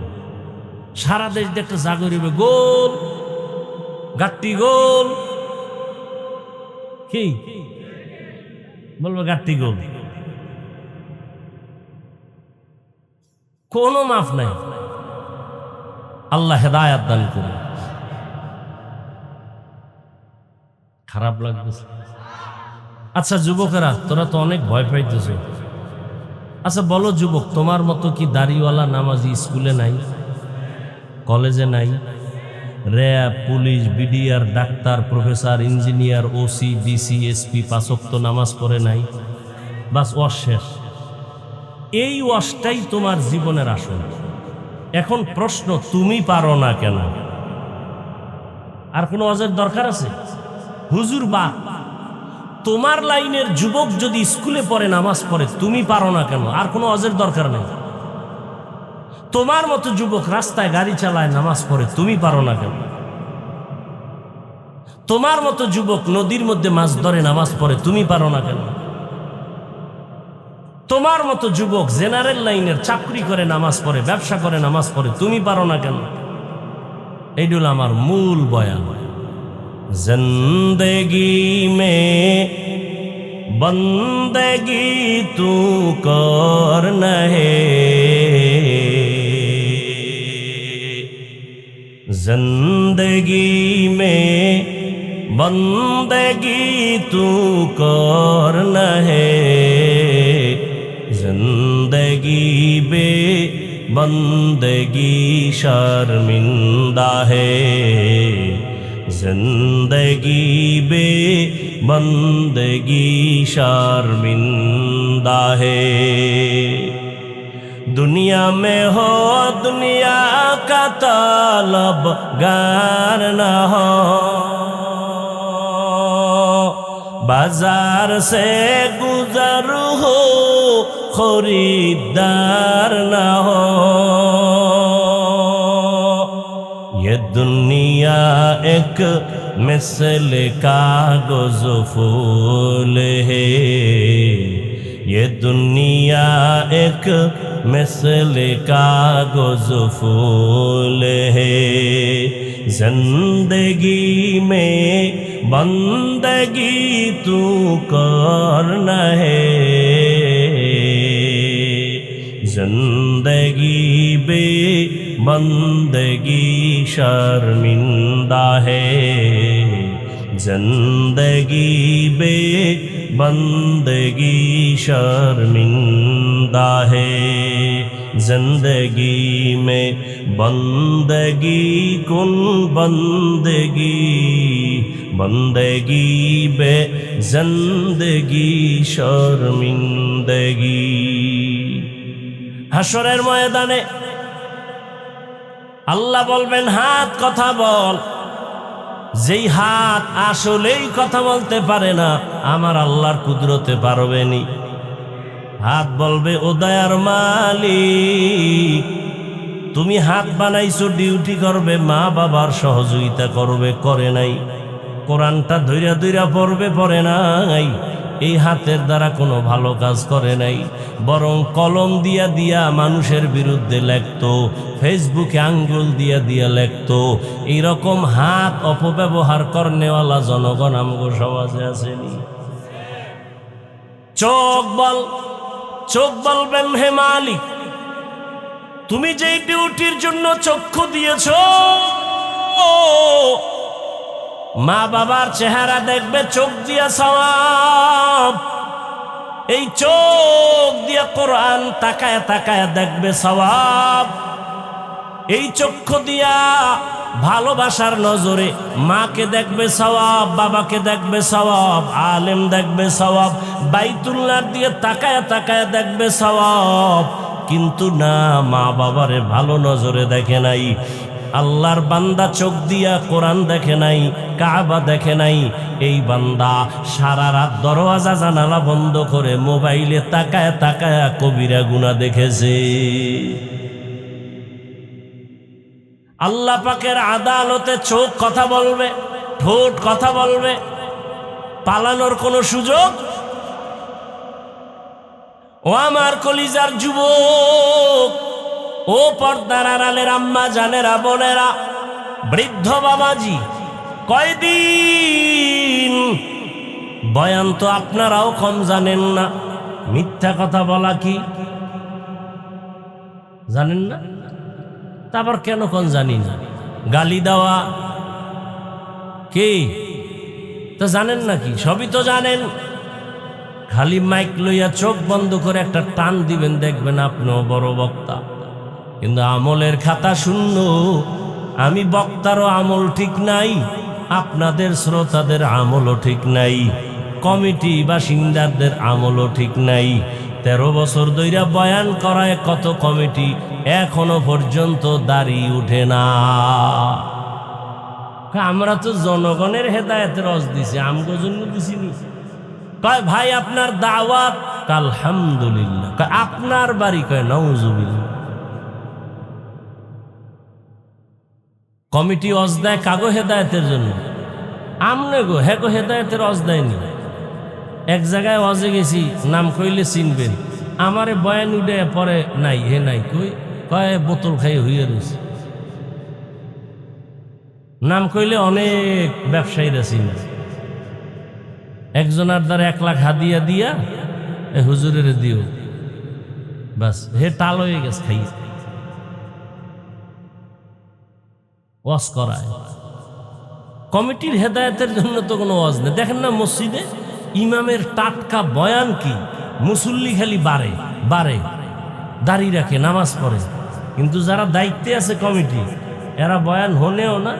সারা দেশ দেখতে জাগরিবে, গোল গাট্টি গোল। কি বলবে গাট্টি গোল, কোনো মাফ নাই। আল্লাহ হেদায়াত দান করুন। খারাপ লাগতেছে। আচ্ছা যুবকেরা, তোরা তো অনেক ভয় পাইতেছ। আচ্ছা বলো যুবক, তোমার মতো কি দাড়িওয়ালা নামাজি স্কুলে নাই, কলেজে নাই? RAB, police, BDR, doctor, professor, engineer, OC, DC, SP 5 ওয়াক্ত নামাজ পড়ে নাই? বাস ওয়াজ শেষ। এই ওয়াজটাই তোমার জীবনের আসল। এখন প্রশ্ন, তুমি পারো না কেন? আর কোনো ওয়াজের দরকার আছে? হুজুর বা তোমার লাইনের যুবক যদি স্কুলে পড়ে, নামাজ পড়ে, তুমি পারো না কেন? আর কোনো ওয়াজের দরকার নেই। তোমার মতো যুবক রাস্তায় গাড়ি চালায়, নামাজ পড়ে, তুমি পারো না কেন? তোমার মতো যুবক নদীর মধ্যে মাছ ধরে, নামাজ পড়ে, তুমি পারো না কেন? তোমার মতো যুবক জেনারেল লাইনের চাকরি করে, নামাজ পড়ে, ব্যবসা করে, নামাজ পড়ে, তুমি পারো না কেন? এইগুলো আমার মূল বয়ান। জিন্দেগি মে বন্দেগি তু কর নহে, जिंदगी में बंदगी तू कर न है, जिंदगी बे बंदगी शर्मिंदा है, जिंदगी बे बंदगी शर्मिंदा है। दुनिया में हो दुनिया का तलबगार न हो, बाजार से गुजर हो खरीदार न हो। ये दुनिया एक मिसल कागज फूल है, ये दुनिया एक मिसल कागज फूल है, जिंदगी में बंदगी तू कर न है, जिंदगी बे बंदगी शर्मिंदा है, जिंदगी बे बंदगी शर्मिंदा है। जिंदगी में बंदगी कुन बंदगी, बंदगी बे जिंदगी शर्मिंदगी। হাশরের ময়দানে আল্লাহ বলবেন, হাত কথা বল। যেই হাত আসলেই কথা বলতে পারে না, আমার আল্লাহর কুদরতে পারবেনি। হাত বলবে, ও দয়ার মালিক, তুমি হাত বানাইছো ডিউটি করবে, মা বাবার সহযোগিতা করবে, করে নাই। কোরআনটা ধৈরা ধৈরা পড়বে, পড়ে নাই। এই হাতের দ্বারা কোনো ভালো কাজ করে নাই, বরং কলম দিয়া দিয়া মানুষের বিরুদ্ধে লেখতো, ফেসবুকে আঙ্গুল দিয়া দিয়া লেখতো। এইরকম হাত অপব্যবহার করনেওয়ালা জনগণ আমগো সমাজে আসেনি। চোখ বল, চোখ বলবেন, হে মালিক, তুমি যেই ডিউটির জন্য চক্ষু দিয়েছ, মা বাবার চেহারা দেখবে চোখ দিয়া সওয়াব। এই চোখ দিয়া কোরআন তাকায় তাকায় দেখবে সওয়াব। এই চক্ষু দিয়া ভালোবাসার নজরে মাকে দেখবে সওয়াব, বাবাকে দেখবে সওয়াব, আলেম দেখবে সওয়াব, বাইতুল্লাহর দিয়ে তাকায় তাকায় দেখবে সওয়াব। কিন্তু না, মা বাবারে ভালো নজরে দেখে নাই। আল্লাহর বান্দা চোখ দিয়া কোরআন দেখে নাই, কাবা দেখে নাই। এই বান্দা সারা রাত দরওয়াজা জানালা বন্ধ করে মোবাইলে তাকায় তাকায় কবিরা গুনাহ দেখেছে। আল্লাহ পাকের আদালতে চোখ কথা বলবে, ঠোঁট কথা বলবে, পালানোর কোনো সুযোগ? ও আমার কলিজার যুবক, ও পর্দার আড়ালের আম্মা জানেরা, বোনেরা, বৃদ্ধ বাবাজি, কয়দিন বয়ান তো আপনারাও কম জানেন না। মিথ্যা কথা বলা কি জানেন না? তারপর কেন কোন জানি না? গালি দেওয়া কি তো জানেন নাকি? সবই তো জানেন। খালি মাইক লইয়া চোখ বন্ধ করে একটা টান দিবেন, দেখবেন আপনিও বড় বক্তা, কিন্তু আমলের খাতা শূন্য। আমি বক্তারও আমল ঠিক নাই, আপনাদের শ্রোতাদের আমলও ঠিক নাই, কমিটি বাসিন্দাদের আমলও ঠিক নাই। 13 বছর ধইরা বয়ান করায় কত কমিটি, এখনো পর্যন্ত দাড়ি উঠে না। আমরা তো জনগণের হেদায়েতের রস দিছি, আমগো জন্য দিছিনি। কয় ভাই আপনার দাওয়াত, আলহামদুলিল্লাহ। কয় আপনার বাড়ি, কয় নাউজুবিল্লাহ। কমিটি অজ দেয় কাগো হেদায়েতের জন্য, আমনে গো হেগো হেদায়েতের অজ দেয়নি। এক জায়গায় অজে গেছি, নাম কইলে চিনবেন, আমারে বয়ান উঠে পরে নাই হে নাই, কই কয় বোতল খাই হইয়া রয়েছে। নাম কইলে অনেক ব্যবসায়ীরা চিনে। একজনের দ্বারা 1 লাখ হাদিয়া দিয়া হুজুরের দিও, বাস হে টাল হয়ে গেছে খাইয়ে। ওয়াজ করায় কমিটির হেদায়েতের জন্য তো কোনো ওয়াজ নেই। দেখেন না মসজিদে ইমামের টাটকা বয়ান কি, মুসল্লি খালি বাড়ে বাড়ে, দাড়ি রাখে, নামাজ পড়ে, কিন্তু যারা দায়িত্বে আছে কমিটি, এরা বয়ান হনেও না,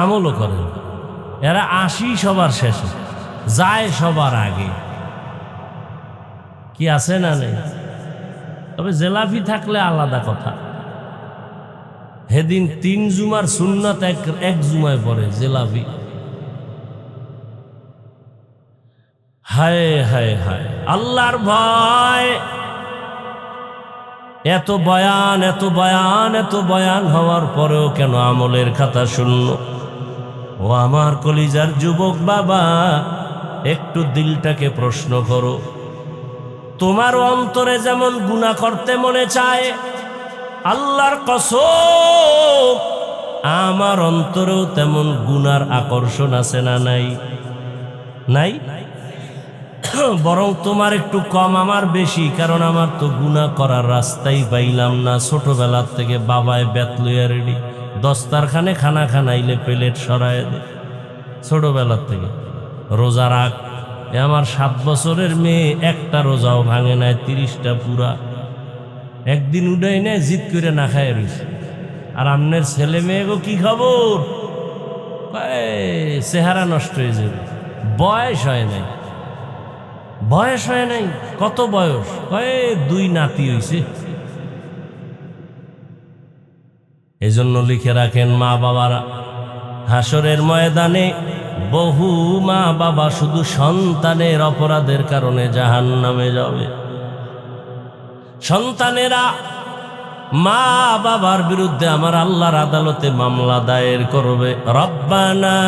আমলও করে। এরা আসি সবার শেষে, যায় সবার আগে। কি আছে না নেই? তবে জেলাফি থাকলে আলাদা কথা। হেদিন 3 জুমার সুন্নাত এক জুমায় পড়ে জেলাফি। হায় হায় হায়, আল্লাহর ভয়। এত বয়ান এত বয়ান এত বয়ান হওয়ার পরেও কেন আমলের খাতা শূন্য? ও আমার কলিজার যুবক বাবা, একটু দিলটাকে প্রশ্ন করো। তোমার অন্তরে যেমন গুনাহ করতে মনে চায়, আল্লাহর কসম আমার অন্তরেও তেমন গুনার আকর্ষণ আছে না নাই? নাই? বরং তোমার একটু কম, আমার বেশি, কারণ আমার তো গুনাহ করার রাস্তাই পাইলাম না। ছোটবেলার থেকে বাবায় বেত লইয়া রেডি, দস্তারখানে খানা খানাইলে প্লেট সরায় দে। ছোটবেলার থেকে রোজা রাখ, আমার 7 বছরের মেয়ে একটা রোজাও ভাঙে নাই, 30টা পুরা। একদিন উঠাই নেয়, জিদ করে না খায় রইছে। আর আমনের ছেলে মেয়েগো কি খবর? চেহারা নষ্ট হয়ে যাবে, বয়স হয় নাই, বয়স হয় নাই। কত বয়স? 2 নাতি হইছে। এজন্য লিখে রাখেন মা বাবারা, হাসরের ময়দানে বহু মা বাবা শুধু সন্তানের অপরাধের কারণে জাহান্নামে যাবে। সন্তানেরা মা বাবার বিরুদ্ধে আমার আল্লাহর আদালতে মামলা দায়ের করবে। রব্বানা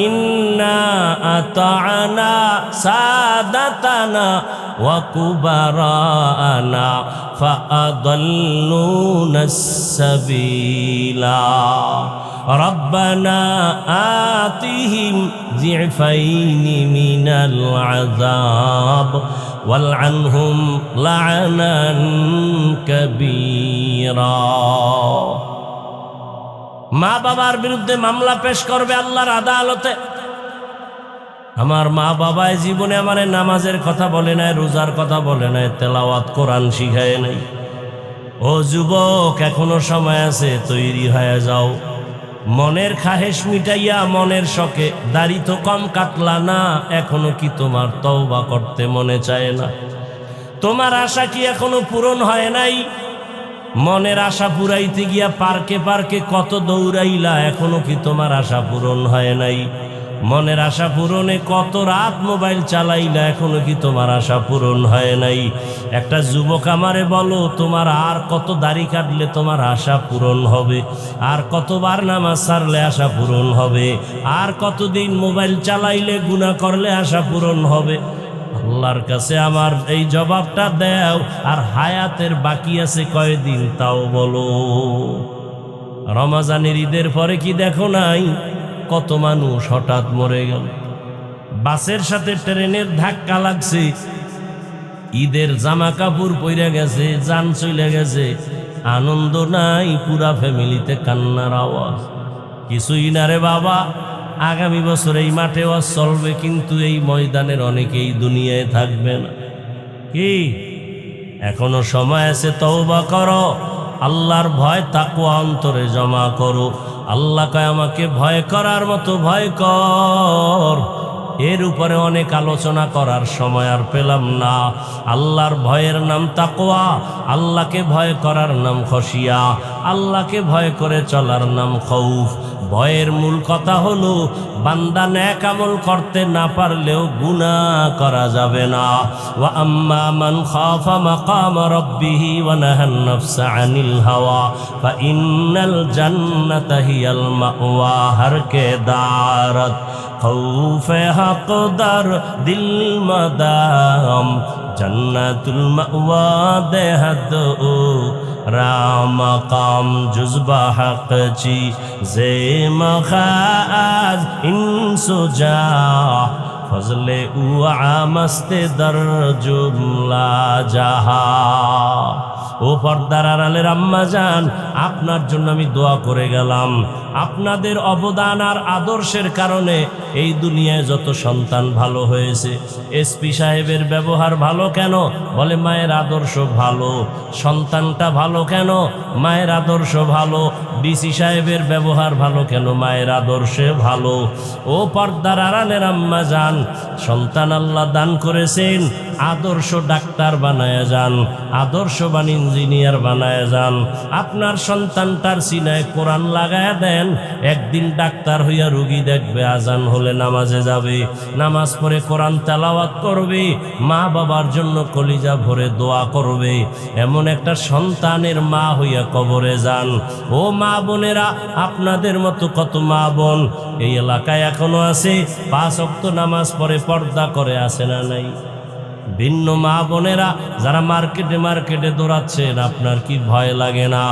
ইন্না আতা'না সাদাতানা ওয়া কুবারানা ফাআদাল্লুনাস সাবিলা রব্বানা আতিহিম যিফাইনি মিনাল আযাব ওয়ালআনহুম লা'নান কাবীরা। মা বাবার বিরুদ্ধে মামলা পেশ করবে আল্লাহর আদালতে। আমার মা বাবায় জীবনে আমারে নামাজের কথা বলে নাই, রোজার কথা বলে নাই, তেলাওয়াত কোরআন শিখায় নাই। ও যুবক, এখনো সময় আছে, তৈরি হয়ে যাও। মনের খাহেশ মিটাইয়া মনের শখে দাড়ি তো কম কাটলা না, এখনো কি তোমার তওবা করতে মনে চায় না? তোমার আশা কি এখনো পূরণ হয় নাই? মনের আশা পুরাইতে গিয়া পার্কে পার্কে কত দৌড়াইলা, এখনো কি তোমার আশা পূরণ হয় নাই? মনের আশা পূরণে কত রাত মোবাইল চালাইলা, এখনো কি তোমার আশা পূরণ হয় নাই? একটা যুবক আমারে বলো, তোমার আর কত দাড়ি কাটলে তোমার আশা পূরণ হবে? আর কতবার নামাজ ছাড়লে আশা পূরণ হবে? আর কতদিন মোবাইল চালাইলে গুনাহ করলে আশা পূরণ হবে? আল্লাহর কাছে আমার এই জবাবটা দাও। আর হায়াতের বাকি আছে কয়দিন তাও বলো। রমজানের ঈদের পরে কি দেখো নাই কত মানুষ হঠাৎ মরে গেল? বাসের সাথে ট্রেনের ধাক্কা লাগছে, ঈদের জামা কাপড় পইরা গেছে, জান চলে গেছে, আনন্দ নাই, পুরা ফ্যামিলিতে কান্নার আওয়াজ। কিছুই না রে বাবা, আগামী বছর এই মাঠে ওয়াজ চলবে, কিন্তু এই ময়দানের অনেকেই দুনিয়ায় থাকবে না। কি এখনো সময় আছে, তওবা করো, আল্লাহর ভয় তাকওয়া অন্তরে জমা করো। আল্লাহ কয় আমাকে ভয় করার মতো ভয় কর। এর উপরে অনেক আলোচনা করার সময় আর পেলাম না। আল্লাহর ভয়ের নাম তাকওয়া, আল্লাহকে ভয় করার নাম খশিয়া, আল্লাহকে ভয় করে চলার নাম খৌফ। ভয়ের মূল কথা হলো বান্দা নেক আমল করতে না পারলেও গুনাহ করা যাবে না। ওয়া আম্মা মান খাফা মাকাম রাব্বিহি ওয়া নাহান নাফসা আনিল হাওয়া ফা ইন্নাল জান্নাতা হিয়াল মাওয়া। হর কে দারত খৌফে হকদার দিল মাদাম জন্নাতুল মাওয়া দেহদ রামকাম জুজবা হক চি জে মখাজ ইনসুজা ফজলে উ আমস্তে দর জুমলা জাহা। ও পর্দার আড়ালের আম্মা জান, আপনার জন্য আমি দোয়া করে গেলাম। আপনাদের অবদান আর আদর্শের কারণে এই দুনিয়ায় যত সন্তান ভালো হয়েছে। এসপি সাহেবের ব্যবহার ভালো কেন? বলে মায়ের আদর্শ ভালো। সন্তানটা ভালো কেন? মায়ের আদর্শ ভালো। ডিসি সাহেবের ব্যবহার ভালো কেন? মায়ের আদর্শে ভালো। ও পর্দার আড়ালের আম্মা জান, সন্তান আল্লাহ দান করেছেন, আদর্শ ডাক্তার বানায় যান, আদর্শবান ইঞ্জিনিয়ার বানায় যান। আপনার সন্তানটার সিনায় কোরআন লাগায় দেন, একদিন ডাক্তার হইয়া রুগী দেখবে, আজান হলে নামাজে যাবে, নামাজ পড়ে কোরআন তেলাওয়াত করবে, মা বাবার জন্য কলিজা ভরে দোয়া করবে। এমন একটা সন্তানের মা হইয়া কবরে যান। ও মা বোনেরা, আপনাদের মতো কত মা বোন এই এলাকায় এখনো আছে, 5 ওয়াক্ত নামাজ পড়ে পর্দা করে, আছে না নাই? ভিন্ন মা বোনেরা যারা মার্কেটে দৌড়াচ্ছেন, আপনার কি ভয় লাগে না?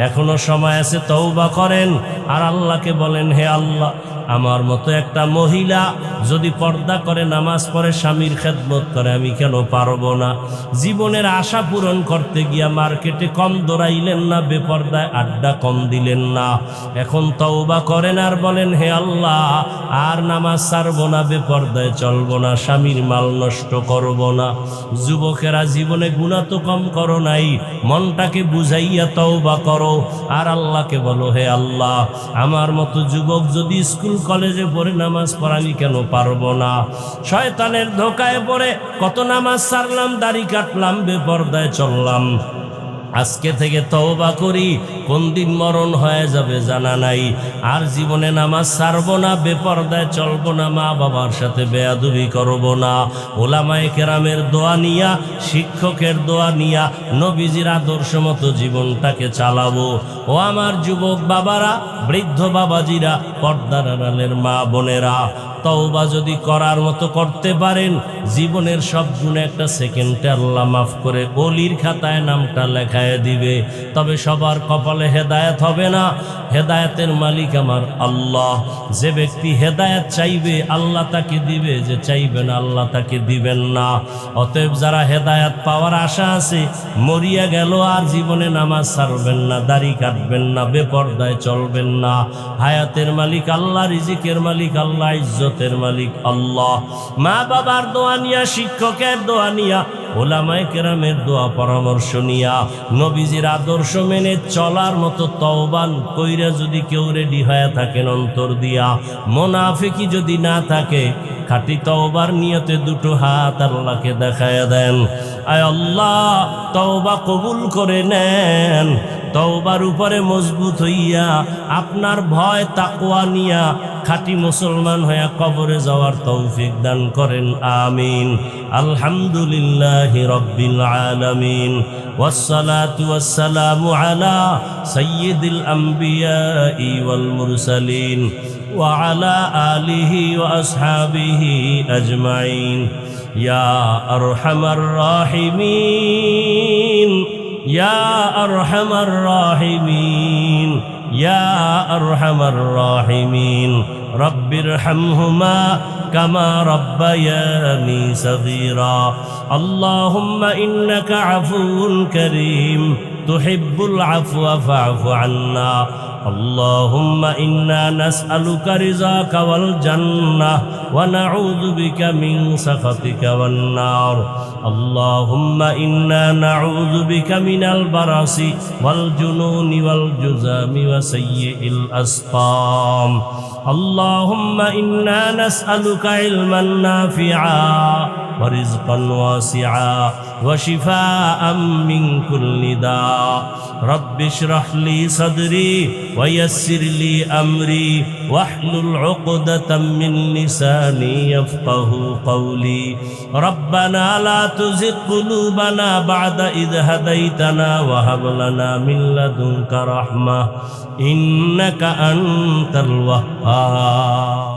এখনো সময় আছে, তওবা করেন আর আল্লাহকে বলেন, হে আল্লাহ, আমার মতো একটা মহিলা যদি পর্দা করে, নামাজ পড়ে, স্বামীর খেদমত করে, আমি কেন পারবো না? জীবনের আশা পূরণ করতে গিয়া মার্কেটে কম দৌড়াইলেন না, বেপর্দায় আড্ডা কম দিলেন না। এখন তওবা করেন আর বলেন, হে আল্লাহ, আর নামাজ ছাড়বো না, বেপর্দায় চলবো না, স্বামীর মাল নষ্ট করবো না। যুবকেরা, জীবনে গুনাহ তো কম করো নাই, মনটাকে বুঝাইয়া তওবা করো আর আল্লাহকে বলো, হে আল্লাহ, আমার মতো যুবক যদি স্কুল কলেজে পড়ে নামাজ পড়ানি কেন পারবো না? শয়তানের ধোকায় পড়ে কত নামাজ ছাড়লাম, দাড়ি কাটলাম, বেপর্দায় চললাম। আজকে থেকে তওবা করি, কোন দিন মরণ হয়ে যাবে জানা নাই। আর জীবনে নামাজ ছাড়বো না, বেপর্দায় চলবো না, মা বাবার সাথে বেয়াদবি করবো না। ওলামায়ে কেরামের দোয়া নিয়া, শিক্ষকের দোয়া নিয়া, নবীজির আদর্শ মতো জীবনটাকে চালাবো। ও আমার যুবক বাবারা, বৃদ্ধ বাবাজিরা, পর্দার আড়ালের মা বোনেরা, তওবা যদি করার মতো করতে পারেন, জীবনের সব গুণে একটা সেকেন্ডে আল্লাহ মাফ করে ওলির খাতায় নামটা লেখায় দিবে। তবে সবার কপালে হেদায়েত হবে না। হেদায়েতের মালিক আমার আল্লাহ। যে ব্যক্তি হেদায়েত চাইবে, আল্লাহ তাকে দিবে, যে চাইবে না, আল্লাহ তাকে দিবেন না। অতএব যারা হেদায়েত পাওয়ার আশা আছে, মরিয়া গেল আর জীবনে নামাজ ছাড়বেন না, দাড়ি কাটবেন না, বেপর্দায় চলবেন না। হায়াতের মালিক আল্লাহ, রিজিকের মালিক আল্লাহ, ইজ্জতের মালিক আল্লাহ। মা বাবার দোয়া নিয়া, শিক্ষকের দোয়া নিয়া, ওলামায়ে কেরামের দোয়া পরামর্শ নিয়া, নবীজির আদর্শ মেনে চলার মতো তওবান কইরা যদি কেউ রেডি হয়ে থাকেন অন্তর দিয়া, মুনাফিকি যদি না থাকে, খাঁটি তওবার নিয়তে দুটো হাত আল্লাহকে দেখায় দেন। আয় আল্লাহ, তওবা কবুল করে নেন। তওবার উপরে মজবুত হইয়া, আপনার ভয় তাকওয়া নিয়া, খাঁটি মুসলমান হইয়া কবরে যাওয়ার তৌফিক দান করেন, আমিন। আলহামদুলিল্লাহি রাব্বিল আলামিন, ওয়াসসালাতু ওয়াসসালামু আলা সাইয়্যিদিল আমবিয়াই ওয়াল মুরসালিন ওয়া আলা আলিহি ওয়া আসহাবিহি আজমাইন। ইয়া আরহামার রাহিমিন, ইয়া আরহামার রাহিমিন, ইয়া আরহামার রাহিমিন। رب ارحمهما كما ربياني صغيرا اللهم إنك عفو كريم تحب العفو فاعف عنا اللهم إنا نسألك رضاك والجنة ونعوذ بك من سخطك والنار اللهم إنا نعوذ بك من البرص والجنون والجذام وسيء الأسقام اللهم إنا نسألك علما نافعا ورزقا واسعا وشفاء من كل داء رب اشرح لي صدري ويسر لي أمري واحلل عقدة من لساني يفقه قولي ربنا لا تزغ قلوبنا بعد إذ هديتنا وهب لنا من لدنك رحمة إنك أنت الوهاب